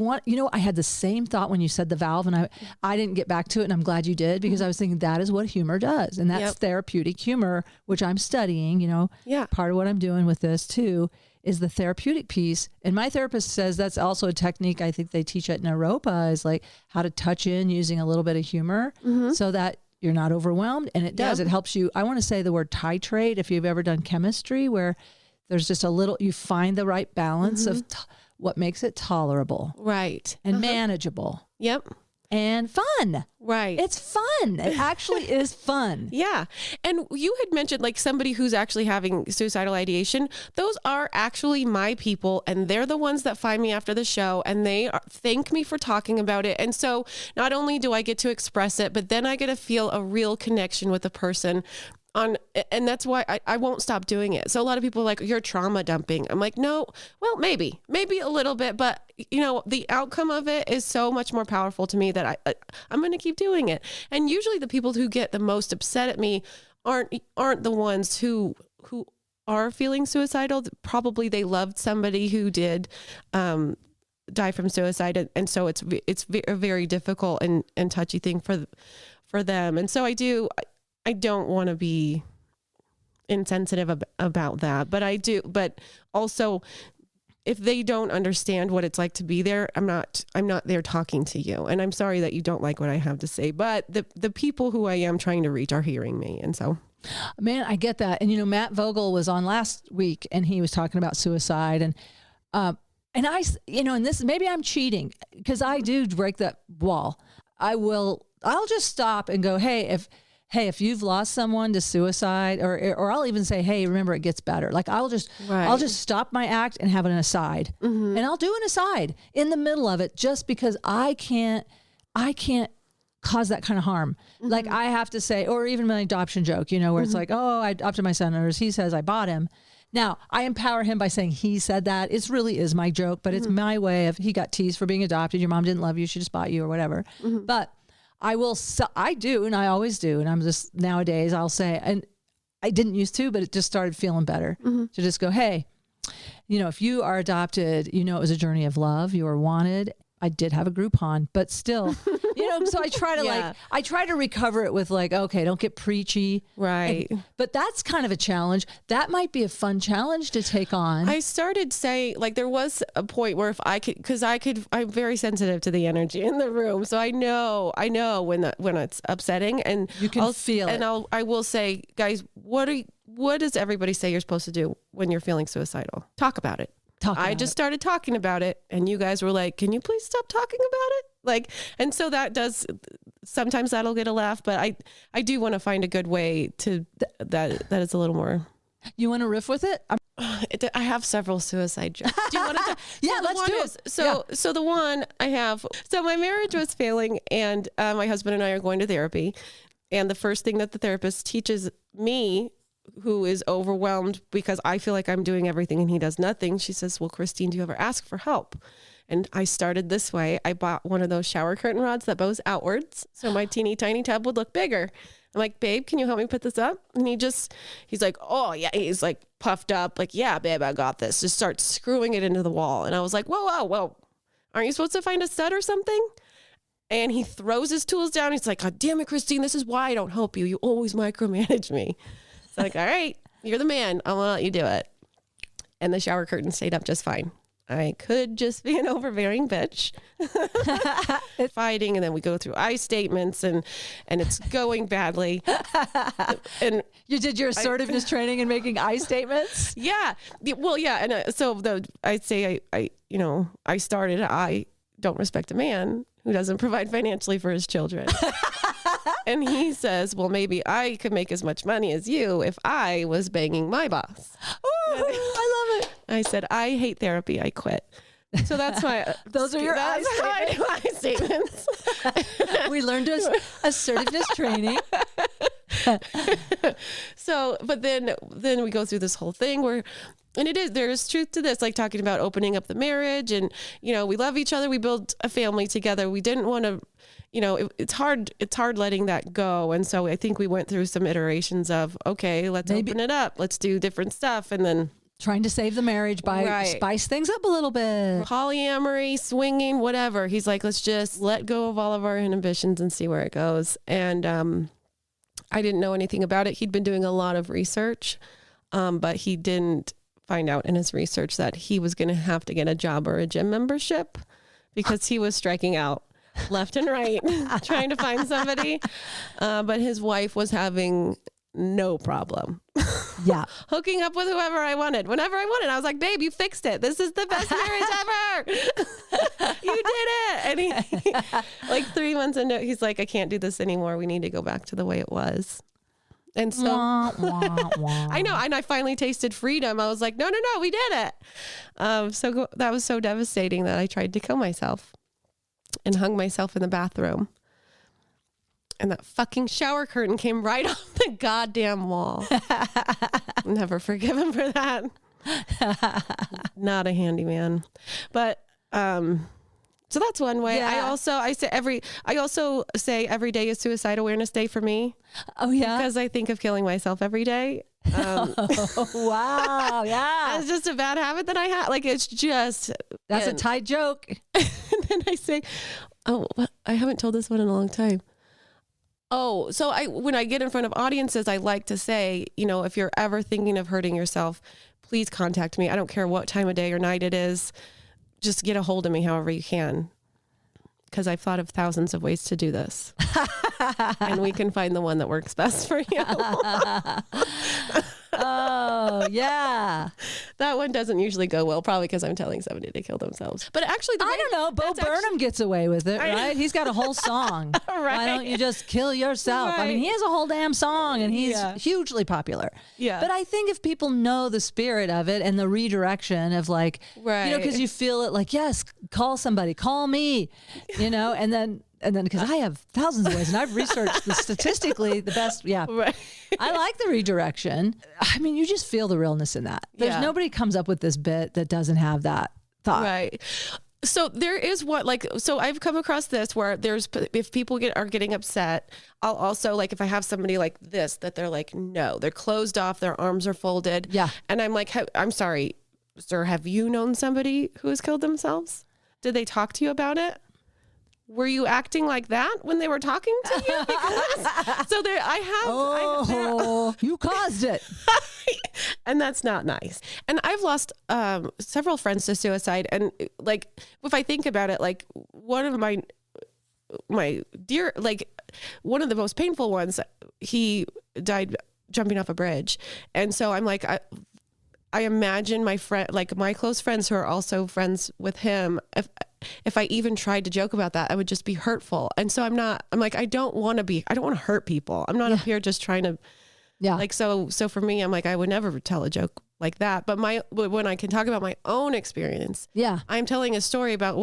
had the same thought when you said the valve, and I didn't get back to it, and I'm glad you did, because I was thinking that is what humor does. And that's therapeutic humor, which I'm studying, part of what I'm doing with this too is the therapeutic piece. And my therapist says that's also a technique I think they teach at Naropa, is like how to touch in using a little bit of humor so that you're not overwhelmed. And it does. It helps you. I want to say the word titrate, if you've ever done chemistry, where there's just you find the right balance of what makes it tolerable. Right. And manageable. Yep. And fun. Right. It's fun. It actually is fun. Yeah. And you had mentioned like somebody who's actually having suicidal ideation. Those are actually my people, and they're the ones that find me after the show, and they thank me for talking about it. And so not only do I get to express it, but then I get to feel a real connection with the person. And that's why I won't stop doing it. So a lot of people are like, you're trauma dumping. I'm like, no, well, maybe a little bit, but the outcome of it is so much more powerful to me that I'm going to keep doing it. And usually the people who get the most upset at me aren't the ones who are feeling suicidal. Probably they loved somebody who did, die from suicide. And so it's a very difficult and touchy thing for them. And so I don't want to be insensitive about that, but I do. But also, if they don't understand what it's like to be there, I'm not there talking to you. And I'm sorry that you don't like what I have to say, but the people who I am trying to reach are hearing me. And so, man, I get that. And Matt Vogel was on last week, and he was talking about suicide, and I, and this, maybe I'm cheating because I do break that wall. I'll just stop and go, hey, if you've lost someone to suicide, or I'll even say, hey, remember, it gets better. Like I'll just stop my act and have an aside, and I'll do an aside in the middle of it, just because I can't cause that kind of harm. Like I have to say, or even my adoption joke, where it's like, oh, I adopted my son, or as he says, I bought him. Now I empower him by saying he said that. It really is my joke, but it's my way of, he got teased for being adopted. Your mom didn't love you. She just bought you or whatever. But I do, and I always do. And I'm just, nowadays I'll say, and I didn't used to, but it just started feeling better to just go, hey, if you are adopted, it was a journey of love. You are wanted. I did have a Groupon, but still, so I try to I try to recover it with like, okay, don't get preachy. Right. But that's kind of a challenge. That might be a fun challenge to take on. I started saying, like, there was a point where if I could, because I'm very sensitive to the energy in the room. So I know when it's upsetting, and you can feel it. And I will say, guys, what does everybody say you're supposed to do when you're feeling suicidal? Talk about it. I just started talking about it, and you guys were like, can you please stop talking about it? Like, and so sometimes that'll get a laugh, but I do want to find a good way to that is a little more. You want to riff with it? I have several suicide jokes. Do you want to? Yeah, let's do it. So the one I have, so my marriage was failing, and my husband and I are going to therapy. And the first thing that the therapist teaches me, who is overwhelmed because I feel like I'm doing everything and he does nothing, she says, well, Christine, do you ever ask for help? And I started this way. I bought one of those shower curtain rods that bows outwards, so my teeny tiny tub would look bigger. I'm like, babe, can you help me put this up? And he's like, oh yeah. He's like puffed up, like, yeah, babe, I got this. Just starts screwing it into the wall. And I was like, whoa. Aren't you supposed to find a stud or something? And he throws his tools down. He's like, God damn it, Christine, this is why I don't help you. You always micromanage me. It's like, all right, you're the man. I'm gonna let you do it. And the shower curtain stayed up just fine. I could just be an overbearing bitch. Fighting, and then we go through I statements, and it's going badly. And you did your assertiveness training in making I statements? Yeah. Well, yeah. And so I'd say I started, I don't respect a man who doesn't provide financially for his children. And he says, well, maybe I could make as much money as you if I was banging my boss. Oh, I love it. I said, I hate therapy. I quit. So that's why. Those are your I statements. We learned assertiveness training. So, but then we go through this whole thing where And there is truth to this, like talking about opening up the marriage and, you know, we love each other. We built a family together. We didn't want to, you know, it's hard letting that go. And so I think we went through some iterations of, okay, let's open it up. Let's do different stuff. And then trying to save the marriage by spice things up a little bit. Polyamory, swinging, whatever. He's like, let's just let go of all of our inhibitions and see where it goes. And I didn't know anything about it. He'd been doing a lot of research, but he didn't find out in his research that he was going to have to get a job or a gym membership because he was striking out left and right trying to find somebody. But his wife was having no problem. Yeah. Hooking up with whoever I wanted, whenever I wanted. I was like, babe, you fixed it. This is the best marriage ever. You did it. And he, like 3 months into it, he's like, I can't do this anymore. We need to go back to the way it was. And so I know. And I finally tasted freedom. I was like, no, we did it. So that was so devastating that I tried to kill myself and hung myself in the bathroom. And that fucking shower curtain came right off the goddamn wall. Never forgive him for that. Not a handyman. But so that's one way. Yeah. I also say every day is Suicide Awareness Day for me. Oh yeah, because I think of killing myself every day. Wow, yeah, it's just a bad habit that I have. Like it's just that's a tight joke. And then I say, oh, I haven't told this one in a long time. Oh, so when I get in front of audiences, I like to say, you know, if you're ever thinking of hurting yourself, please contact me. I don't care what time of day or night it is. Just get a hold of me however you can. Because I've thought of thousands of ways to do this. And we can find the one that works best for you. Oh, yeah. That one doesn't usually go well, probably because I'm telling somebody to kill themselves. But actually, I don't know. Bo Burnham gets away with it, right? He's got a whole song. Right. Why don't you just kill yourself? Right. I mean, he has a whole damn song and he's hugely popular. Yeah. But I think if people know the spirit of it and the redirection of like, you know, because you feel it like, yes, call somebody, call me, you know, and then because I have thousands of ways and I've researched statistically the best. Yeah. Right. I like the redirection. I mean, you just feel the realness in that. There's nobody comes up with this bit that doesn't have that thought. Right. So there is so I've come across this where if people are getting upset, I'll also like, if I have somebody like this, that they're like, no, they're closed off, their arms are folded. Yeah. And I'm like, I'm sorry, sir, have you known somebody who has killed themselves? Did they talk to you about it? Were you acting like that when they were talking to you? Because, so there, you caused it. And that's not nice. And I've lost several friends to suicide. And like, if I think about it, like one of my dear, like one of the most painful ones, he died jumping off a bridge. And so I'm like, I imagine my friend, like my close friends who are also friends with him, if I even tried to joke about that, I would just be hurtful. And so I'm like, I don't want to hurt people. I'm not up here just trying to, like, so for me, I'm like, I would never tell a joke like that. But when I can talk about my own experience, I'm telling a story about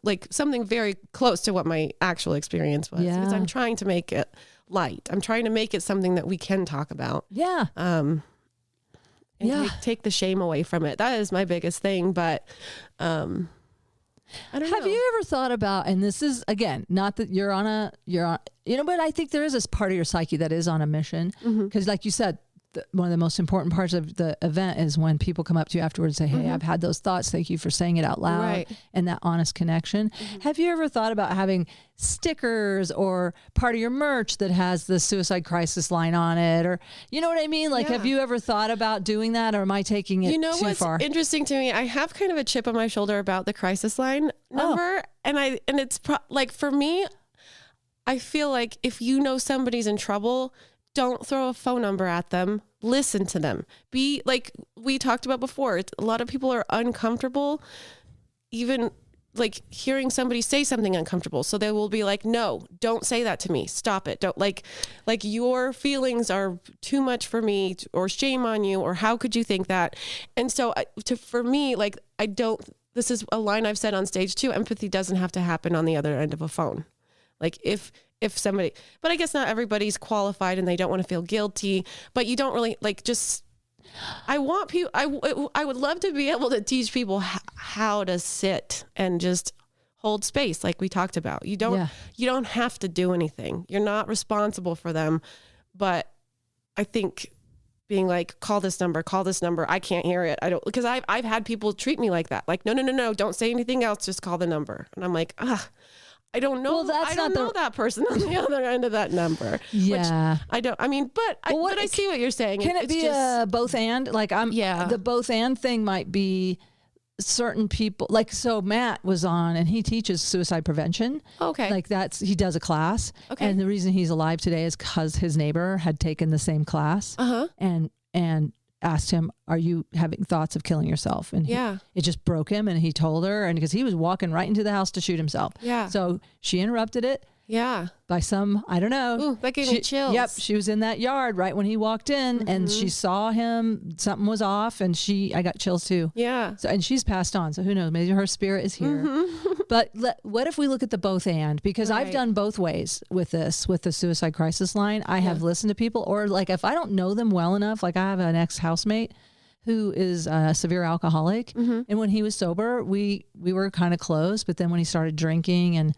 like something very close to what my actual experience was, because I'm trying to make it light. I'm trying to make it something that we can talk about. Yeah. And take the shame away from it. That is my biggest thing. But, I don't know. Have you ever thought about, and this is, again, not that you're on, you know, but I think there is this part of your psyche that is on a mission. Because like you said, one of the most important parts of the event is when people come up to you afterwards and say, hey, I've had those thoughts. Thank you for saying it out loud. And that honest connection. Have you ever thought about having stickers or part of your merch that has the suicide crisis line on it? Or, you know what I mean? Like, have you ever thought about doing that, or am I taking it too far? You know what's interesting to me? I have kind of a chip on my shoulder about the crisis line number. And it's like, for me, I feel like if you know somebody's in trouble, don't throw a phone number at them. Listen to them. Be like we talked about before. A lot of people are uncomfortable, even like hearing somebody say something uncomfortable. So they will be like, no, don't say that to me. Stop it. Don't like your feelings are too much for me, or shame on you, or how could you think that? And so for me, like, this is a line I've said on stage too. Empathy doesn't have to happen on the other end of a phone. Like if somebody, but I guess not everybody's qualified and they don't want to feel guilty, but you don't really like, just I want people, I would love to be able to teach people how to sit and just hold space. Like we talked about, you don't have to do anything. You're not responsible for them. But I think being like, call this number, I can't hear it. Because I've had people treat me like that. Like, no, don't say anything else. Just call the number. And I'm like, I don't know. Well, I don't know that person on the other end of that number. Yeah. Which I see what you're saying. Can it be a both and? Like the both and thing might be certain people. Like, so Matt was on and he teaches suicide prevention. Okay. Like he does a class. Okay. And the reason he's alive today is because his neighbor had taken the same class and asked him, are you having thoughts of killing yourself? And it just broke him. And he told her, and because he was walking right into the house to shoot himself. Yeah. So she interrupted it. Yeah. By I don't know. Ooh, that gave me chills. Yep. She was in that yard right when he walked in and she saw him, something was off, and I got chills too. Yeah. So, and she's passed on. So who knows? Maybe her spirit is here. But what if we look at the both and? Because I've done both ways with the suicide crisis line. I have listened to people, or like if I don't know them well enough, like I have an ex-housemate who is a severe alcoholic. And when he was sober, we were kind of close. But then when he started drinking and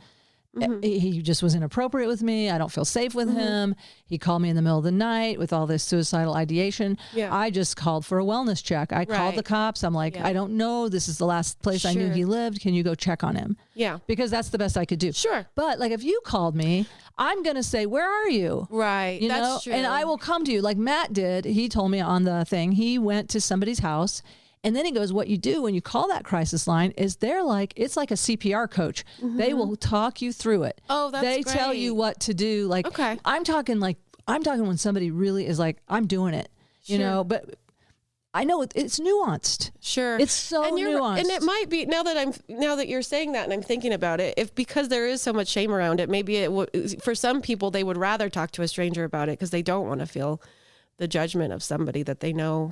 he just was inappropriate with me. I don't feel safe with him. He called me in the middle of the night with all this suicidal ideation. Yeah. I just called for a wellness check. I called the cops. I'm like, I don't know. This is the last place I knew he lived. Can you go check on him? Yeah. Because that's the best I could do. Sure. But like if you called me, I'm going to say, where are you? Right. You know? True. And I will come to you like Matt did. He told me on the thing, he went to somebody's house. And then he goes, what you do when you call that crisis line is it's like a CPR coach. They will talk you through it. Oh, that's great. They tell you what to do. Like, I'm talking when somebody really is like, I'm doing it, you know, but I know it's nuanced. Sure. It's so nuanced. And it might be now that you're saying that and I'm thinking about it, because there is so much shame around it, maybe for some people, they would rather talk to a stranger about it because they don't want to feel the judgment of somebody that they know.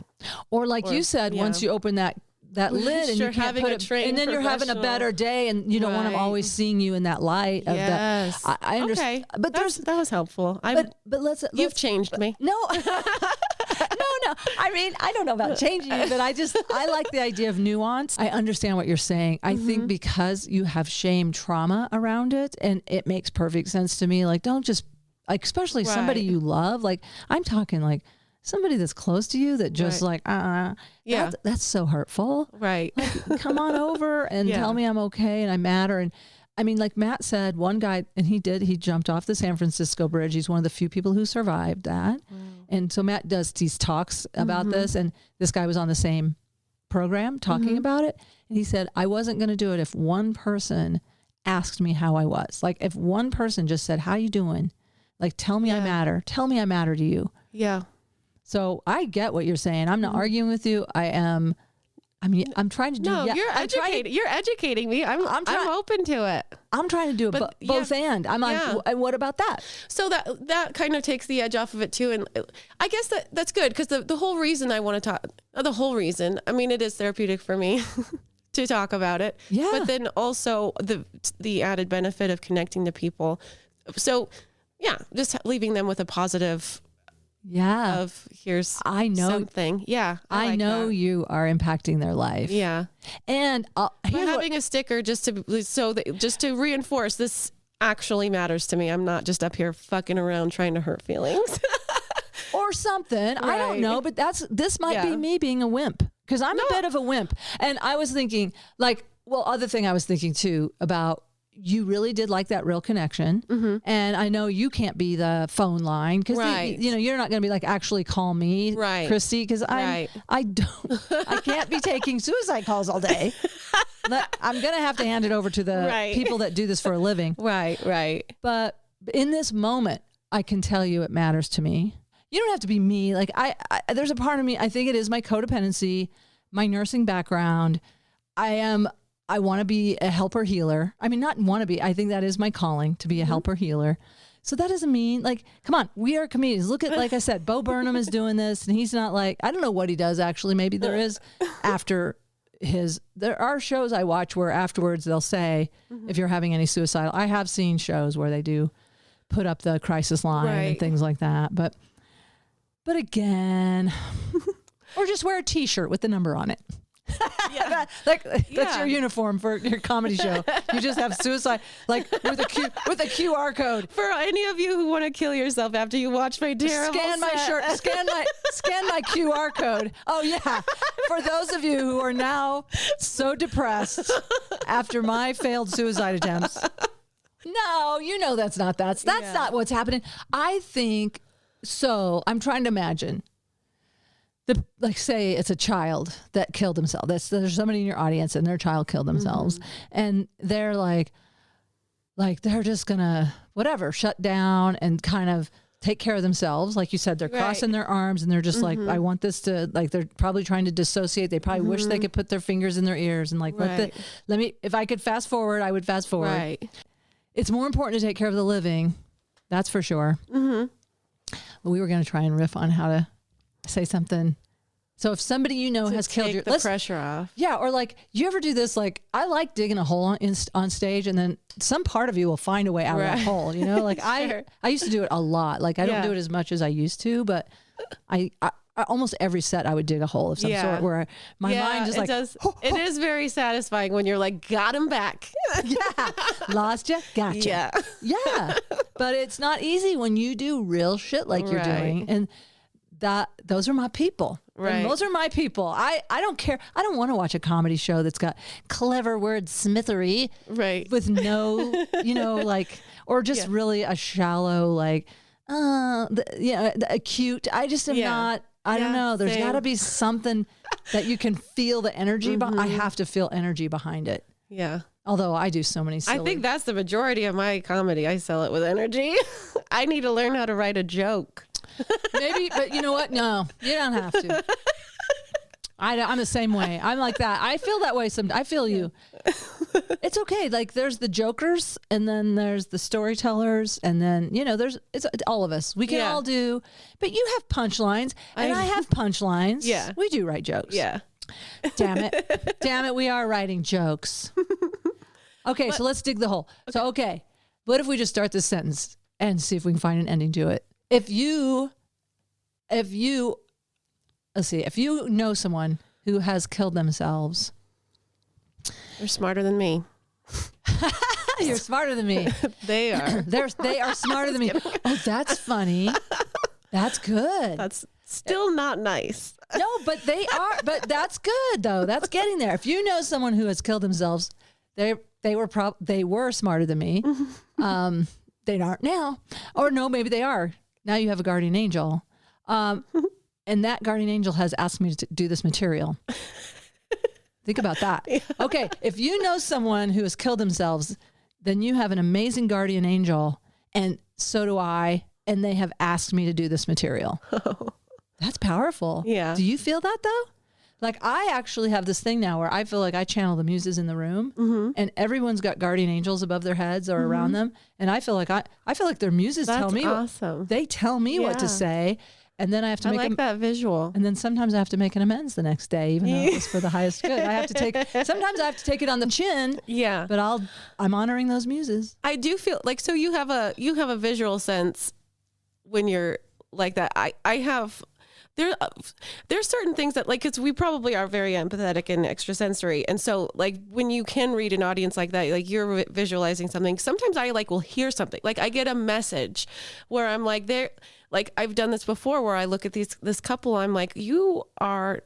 Or like you said, once you open that lid and you can't put it, and then you're having a better day and you don't want them always seeing you in that light of that. I understand. Okay. But that was helpful. But you've changed me. No. No. I mean, I don't know about changing you, but I like the idea of nuance. I understand what you're saying. I think because you have shame trauma around it, and it makes perfect sense to me. Like, don't just, like, especially somebody you love. Like, I'm talking like somebody that's close to you that just that's so hurtful. Right. Like, come on over and tell me I'm okay and I matter. And I mean, like Matt said, one guy, and he jumped off the San Francisco bridge. He's one of the few people who survived that. Wow. And so Matt does these talks about this, and this guy was on the same program talking about it. And he said, I wasn't going to do it if one person asked me how I was. Like, if one person just said, how you doing? Like, tell me I matter. Tell me I matter to you. Yeah. So I get what you're saying. I'm not arguing with you. I'm trying to do. No, you're educating me. I'm open to it. I'm trying to do it both and. I'm like, what about that? So that kind of takes the edge off of it too. And I guess that's good, because the whole reason I want to talk, I mean, it is therapeutic for me to talk about it. Yeah. But then also the added benefit of connecting to people. So yeah, just leaving them with a positive. Yeah. Of here's something. Yeah. I know that. You are impacting their life. Yeah. And having a sticker just to reinforce this actually matters to me. I'm not just up here fucking around trying to hurt feelings. Or something. Right. I don't know, but this might be me being a wimp, because I'm a bit of a wimp. And I was thinking other thing I was thinking too about, you really did like that real connection. And I know you can't be the phone line, because you're not going to be like, actually call me, Christi, because I can't be taking suicide calls all day. I'm going to have to hand it over to the people that do this for a living. Right. But in this moment, I can tell you it matters to me. You don't have to be me. Like there's a part of me, I think it is my codependency, my nursing background. I want to be a helper healer. I mean, not want to be. I think that is my calling, to be a helper healer. So that doesn't mean, like, come on, we are comedians. Look at, like I said, Bo Burnham is doing this, and he's not like, I don't know what he does actually. Maybe there is there are shows I watch where afterwards they'll say, if you're having any suicidal, I have seen shows where they do put up the crisis line and things like that. But again, Or just wear a T-shirt with the number on it. Yeah. That's your uniform for your comedy show. You just have suicide, like with a QR code. For any of you who want to kill yourself after you watch my terrible Scan my shirt. Scan my QR code. Oh yeah. For those of you who are now so depressed after my failed suicide attempts. No, you know that's not not what's happening. I think so. I'm trying to imagine. Like say it's a child that killed themselves. There's somebody in your audience and their child killed themselves, and they're like they're just gonna shut down and kind of take care of themselves. Like you said, they're crossing their arms and they're just like, I want this to, like, they're probably trying to dissociate. They probably wish they could put their fingers in their ears and like let me. If I could fast forward, I would fast forward. Right. It's more important to take care of the living. That's for sure. But we were going to try and riff on how to say something. So if somebody you know has killed you, the pressure off. Yeah, or like, you ever do this? Like, I like digging a hole on stage, and then some part of you will find a way out of that hole. You know, like I used to do it a lot. Like I don't do it as much as I used to, but I almost every set I would dig a hole of some sort where my mind just like it is very satisfying when you're like, got him back. Lost you, gotcha. Yeah, but it's not easy when you do real shit like you're doing, and those are my people. Right. And those are my people. I don't care. I don't want to watch a comedy show that's got clever wordsmithery. Right. With no, like, or just really a shallow, like, acute. I just am not, I don't know. There's got to be something that you can feel the energy. I have to feel energy behind it. Yeah. Although I do so many silly. I think that's the majority of my comedy. I sell it with energy. I need to learn how to write a joke. Maybe, but you know what? No, you don't have to. I'm the same way. I'm like that. I feel that way. I feel you. It's okay. Like there's the jokers, and then there's the storytellers, and then it's all of us. We can all do. But you have punchlines, and I have punchlines. Yeah, we do write jokes. Yeah. Damn it. We are writing jokes. Okay, so let's dig the hole. Okay. So what if we just start this sentence and see if we can find an ending to it? If you know someone who has killed themselves, they're smarter than me. You're smarter than me. They are. They are smarter than me. Oh, that's funny. That's good. That's still not nice. No, but they are. But that's good though. That's getting there. If you know someone who has killed themselves, they were smarter than me. They aren't now, or no, maybe they are. Now you have a guardian angel. And that guardian angel has asked me to do this material. Think about that. Yeah. Okay. If you know someone who has killed themselves, then you have an amazing guardian angel, and so do I. And they have asked me to do this material. Oh. That's powerful. Yeah. Do you feel that though? Like I actually have this thing now where I feel like I channel the muses in the room, and everyone's got guardian angels above their heads or around them, and I feel like their muses tell me. Awesome. They tell me what to say, and then I have to make that visual. And then sometimes I have to make an amends the next day, even though it was for the highest good. Sometimes I have to take it on the chin. Yeah. But I'm honoring those muses. I do feel like, so you have a visual sense when you're like that. I have. There's certain things that, like, because we probably are very empathetic and extrasensory, and so like when you can read an audience like that, like you're visualizing something. Sometimes I will hear something, like I get a message where I'm like, I've done this before where I look at this couple, I'm like, you are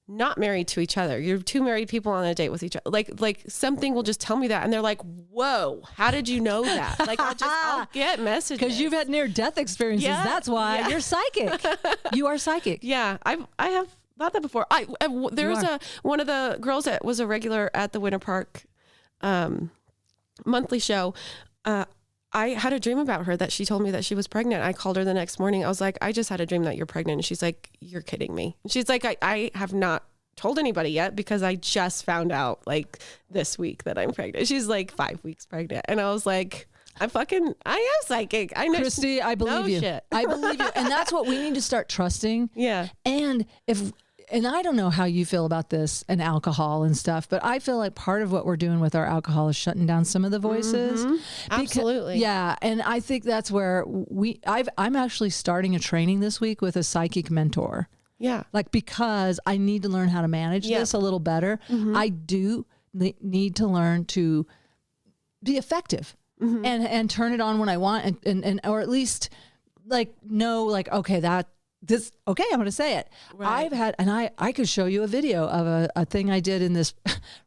not married to each other. You're two married people on a date with each other. Like something will just tell me that. And they're like, whoa, how did you know that? Like I'll get messages. Because you've had near death experiences. Yeah, that's why you're psychic. You are psychic. Yeah. I have thought that before. There's one of the girls that was a regular at the Winter Park monthly show. I had a dream about her that she told me that she was pregnant. I called her the next morning. I was like, I just had a dream that you're pregnant. And she's like, you're kidding me. And she's like, I have not told anybody yet because I just found out like this week that I'm pregnant. She's like 5 weeks pregnant. And I was like, I am psychic. I know. Christi, I believe you. Shit. I believe you. And that's what we need to start trusting. Yeah. And I don't know how you feel about this and alcohol and stuff, but I feel like part of what we're doing with our alcohol is shutting down some of the voices. Absolutely. Yeah. And I think that's where I'm actually starting a training this week with a psychic mentor. Yeah. Like, because I need to learn how to manage this a little better. I do need to learn to be effective and turn it on when I want and or at least like know like, okay, I'm going to say it. Right. I've had, and I could show you a video of a thing I did in this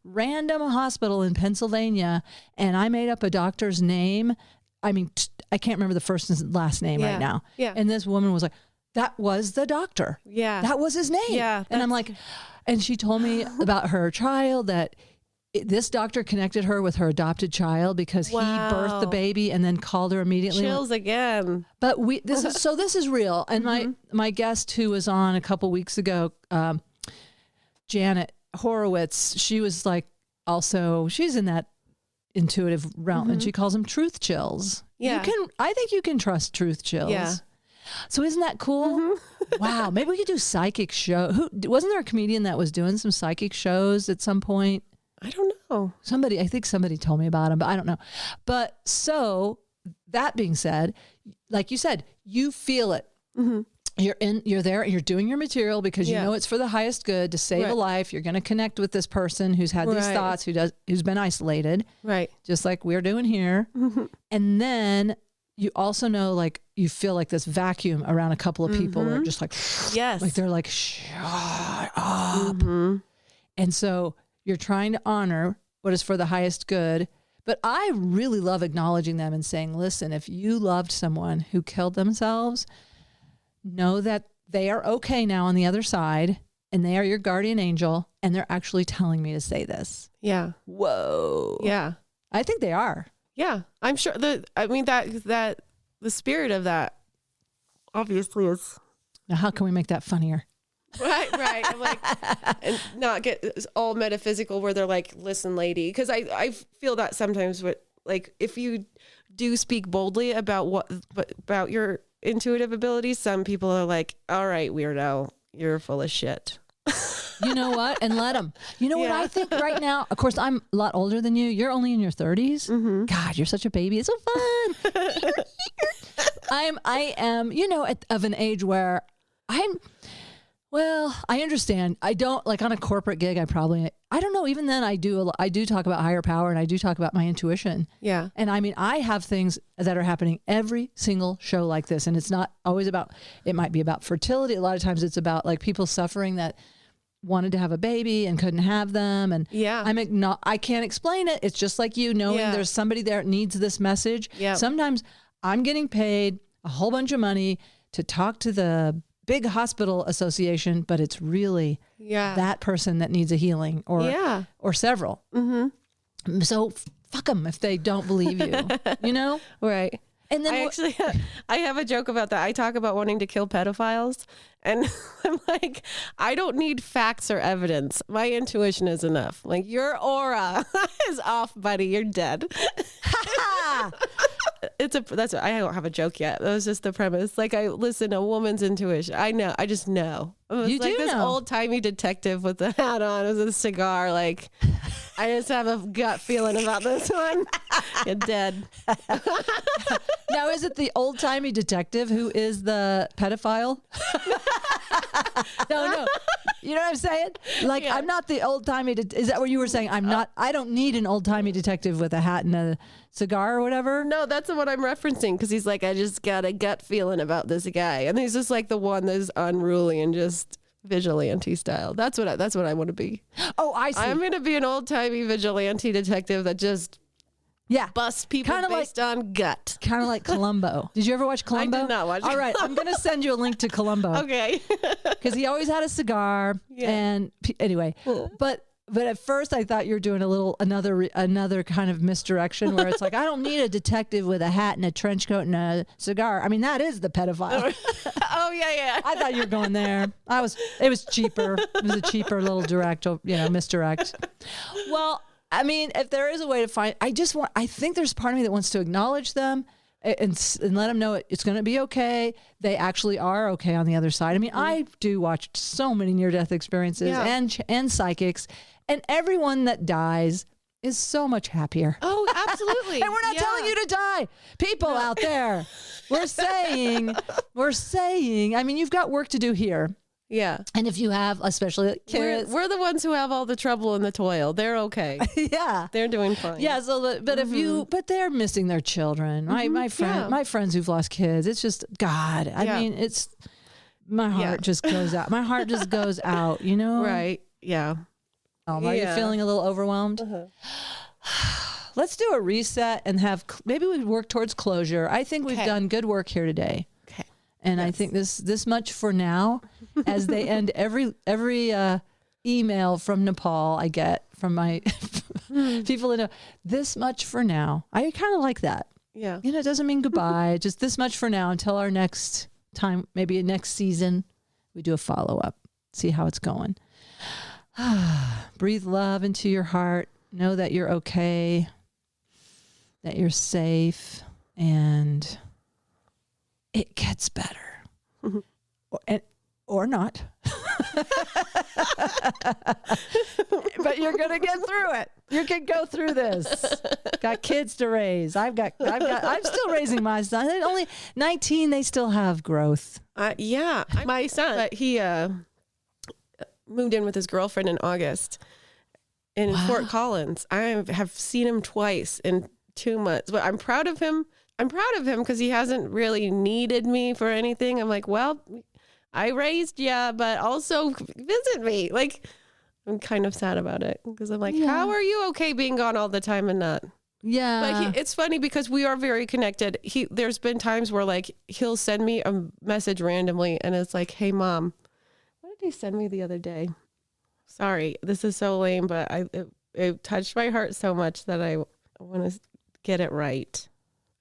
random hospital in Pennsylvania, and I made up a doctor's name. I mean, I can't remember the first and last name right now. Yeah. And this woman was like, that was the doctor. Yeah. That was his name. Yeah. And I'm like, and she told me about her child, that this doctor connected her with her adopted child because he birthed the baby and then called her immediately. Chills again. But this is real. And my guest who was on a couple weeks ago, Janet Horowitz, she was like, also, she's in that intuitive realm, and she calls them truth chills. Yeah. I think you can trust truth chills. Yeah. So isn't that cool? Wow. Maybe we could do psychic show. Wasn't there a comedian that was doing some psychic shows at some point? I don't know. I think somebody told me about him, but I don't know. But so that being said, like you said, you feel it. You're there and you're doing your material because you know it's for the highest good to save a life. You're going to connect with this person who's had these thoughts, who's been isolated. Right. Just like we're doing here. And then you also know, like, you feel like this vacuum around a couple of people where just like, like they're like, shut up. And so you're trying to honor what is for the highest good. But I really love acknowledging them and saying, listen, if you loved someone who killed themselves, know that they are okay now on the other side, and they are your guardian angel, and they're actually telling me to say this. Yeah. Whoa. Yeah. I think they are. Yeah. I'm sure that the spirit of that obviously is. Now, how can we make that funnier? Right. I'm like, and not get all metaphysical where they're like, listen, lady. Cause I feel that sometimes with, like, if you do speak boldly about about your intuitive abilities, some people are like, all right, weirdo, you're full of shit. You know what? And let them. You know what I think right now? Of course, I'm a lot older than you. You're only in your 30s. God, you're such a baby. It's so fun. I am, of an age where I understand. I don't, like, on a corporate gig, I don't know. Even then I do talk about higher power, and I do talk about my intuition. Yeah. And I mean, I have things that are happening every single show like this. And it's not always it might be about fertility. A lot of times it's about, like, people suffering that wanted to have a baby and couldn't have them. And I can't explain it. It's just like knowing there's somebody there that needs this message. Sometimes I'm getting paid a whole bunch of money to talk to the big hospital association, but it's really that person that needs a healing or several. So fuck them if they don't believe you, Right. And then I have a joke about that. I talk about wanting to kill pedophiles, and I'm like, I don't need facts or evidence. My intuition is enough. Like, your aura is off, buddy. You're dead. I don't have a joke yet. That was just the premise. Like, I listen to a woman's intuition. I just know. You like do this know. old timey detective with the hat on with a cigar. Like, I just have a gut feeling about this one. You're dead. Now, is it the old timey detective who is the pedophile? No. You know what I'm saying? Like, I'm not the old timey. Is that what you were saying? I don't need an old timey detective with a hat and a cigar or whatever. No, that's what I'm referencing, because he's like, I just got a gut feeling about this guy, and he's just like the one that's unruly and just vigilante style. That's what I want to be. Oh, I see. I'm gonna be an old timey vigilante detective that just busts people based on gut. Kind of like Columbo. Did you ever watch Columbo? I did not watch All right, I'm going to send you a link to Columbo. Okay. Because he always had a cigar. Yeah. And anyway, but at first I thought you were doing another kind of misdirection where it's like, I don't need a detective with a hat and a trench coat and a cigar. I mean, that is the pedophile. Oh yeah. I thought you were going there. It was cheaper. It was a cheaper little misdirect. Well, I mean, if there is a way to find, I think there's part of me that wants to acknowledge them and let them know it's going to be okay. They actually are okay on the other side. I mean, I do watch so many near-death experiences and psychics, and everyone that dies is so much happier. Oh, absolutely. And we're not telling you to die. People out there, we're saying, I mean, you've got work to do here. Yeah. And if you have, especially kids, We're the ones who have all the trouble and the toil. They're okay. yeah, They're doing fine. yeah. So, but if you, but they're missing their children. My friends who've lost kids. It's just God. I mean, it's my heart just goes out. My heart just goes out. You know, Right? Yeah. Are you feeling a little overwhelmed? Let's do a reset and maybe we work towards closure. I think we've done good work here today. Okay. And I think this much for now, as they end every email from Nepal I get from my people that know, this much for now. I kind of like that. Yeah. You know, it doesn't mean goodbye. Just this much for now until our next time, maybe next season, we do a follow-up, see how it's going. Breathe love into your heart. Know that you're okay, that you're safe, and it gets better. Or not. But you're going to get through it. You can go through this. Got kids to raise. I'm still raising my son. They're only 19. They still have growth. My son, he moved in with his girlfriend in August in Fort Collins. I have seen him twice in 2 months, but I'm proud of him. I'm proud of him because he hasn't really needed me for anything. I'm like, well, I raised you, but also visit me. Like, I'm kind of sad about it because I'm like, how are you okay being gone all the time and not? Yeah. But it's funny because we are very connected. There's been times where like he'll send me a message randomly and it's like, hey mom, what did he send me the other day? Sorry, this is so lame, but it touched my heart so much that I want to get it right.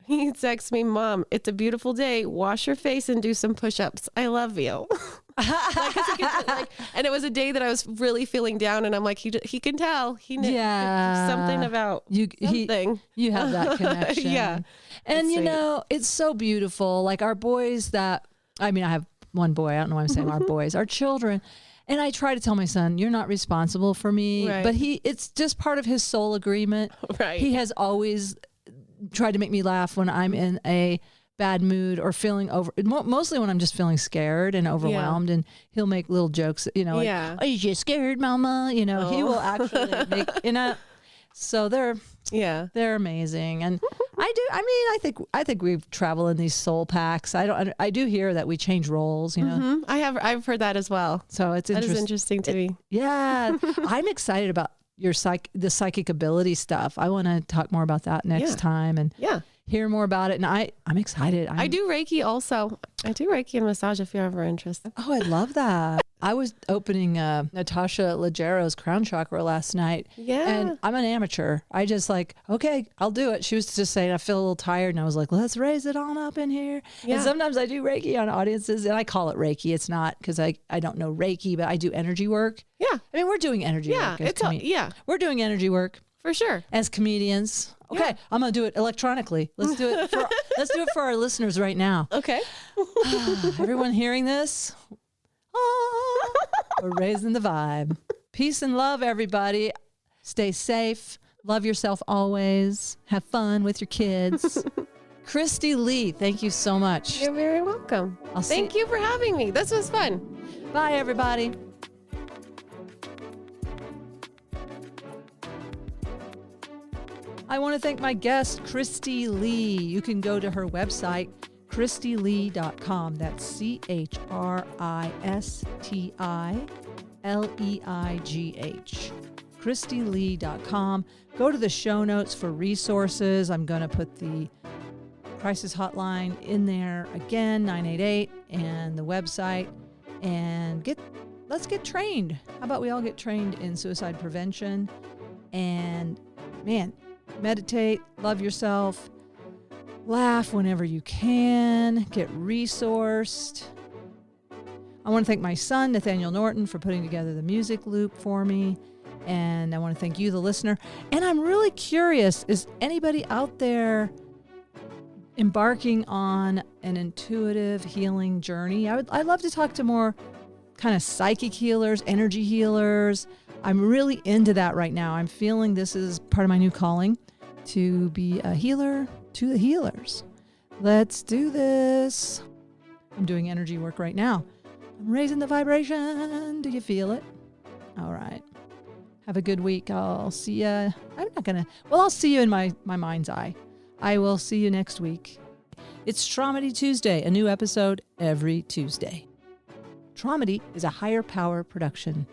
He texts me, Mom, it's a beautiful day. Wash your face and do some push-ups. I love you. And it was a day that I was really feeling down, and I'm like, he can tell. He knew something about something. You have that connection. Yeah. And you know, it's so beautiful. Like our boys I have one boy. I don't know why I'm saying our boys, our children. And I try to tell my son, you're not responsible for me. Right. But it's just part of his soul agreement. Right. He has always tried to make me laugh when I'm in a bad mood or feeling mostly when I'm just feeling scared and overwhelmed, and he'll make little jokes, you know, like, are you just scared, mama? You know, he will actually make, so they're amazing. And I think we travel in these soul packs. I do hear that we change roles, you know. I've heard that as well. So it's interesting. That is interesting to me. Yeah. I'm excited about the psychic ability stuff. I want to talk more about that next time and hear more about it. And I'm excited. I do Reiki also. I do Reiki and massage if you're ever interested. Oh, I love that. I was opening Natasha Leggero's crown chakra last night. Yeah. And I'm an amateur. I just okay, I'll do it. She was just saying, I feel a little tired. And I was like, let's raise it on up in here. Yeah. And sometimes I do Reiki on audiences, and I call it Reiki. It's not because I don't know Reiki, but I do energy work. Yeah. I mean, we're doing energy work. We're doing energy work. For sure. As comedians. Okay, I'm going to do it electronically. Let's do it for our listeners right now. Okay. Everyone hearing this? We're raising the vibe. Peace and love, everybody. Stay safe. Love yourself always. Have fun with your kids. Christi Leigh, thank you so much. You're very welcome. Thank you for having me. This was fun. Bye, everybody. I want to thank my guest, Christi Leigh. You can go to her website, ChristiLeigh.com. That's ChristiLeigh. ChristiLeigh.com. Go to the show notes for resources. I'm going to put the crisis hotline in there again, 988, and the website. And let's get trained. How about we all get trained in suicide prevention? And meditate, love yourself, laugh whenever you can, get resourced. I want to thank my son, Nathaniel Norton, for putting together the music loop for me. And I want to thank you, the listener. And I'm really curious, is anybody out there embarking on an intuitive healing journey? I'd love to talk to more kind of psychic healers, energy healers. I'm really into that right now. I'm feeling this is part of my new calling, to be a healer to the healers. Let's do this. I'm doing energy work right now. I'm raising the vibration. Do you feel it? All right. Have a good week. I'll see you. I'll see you in my mind's eye. I will see you next week. It's Traumedy Tuesday, a new episode every Tuesday. Traumedy is a higher power production.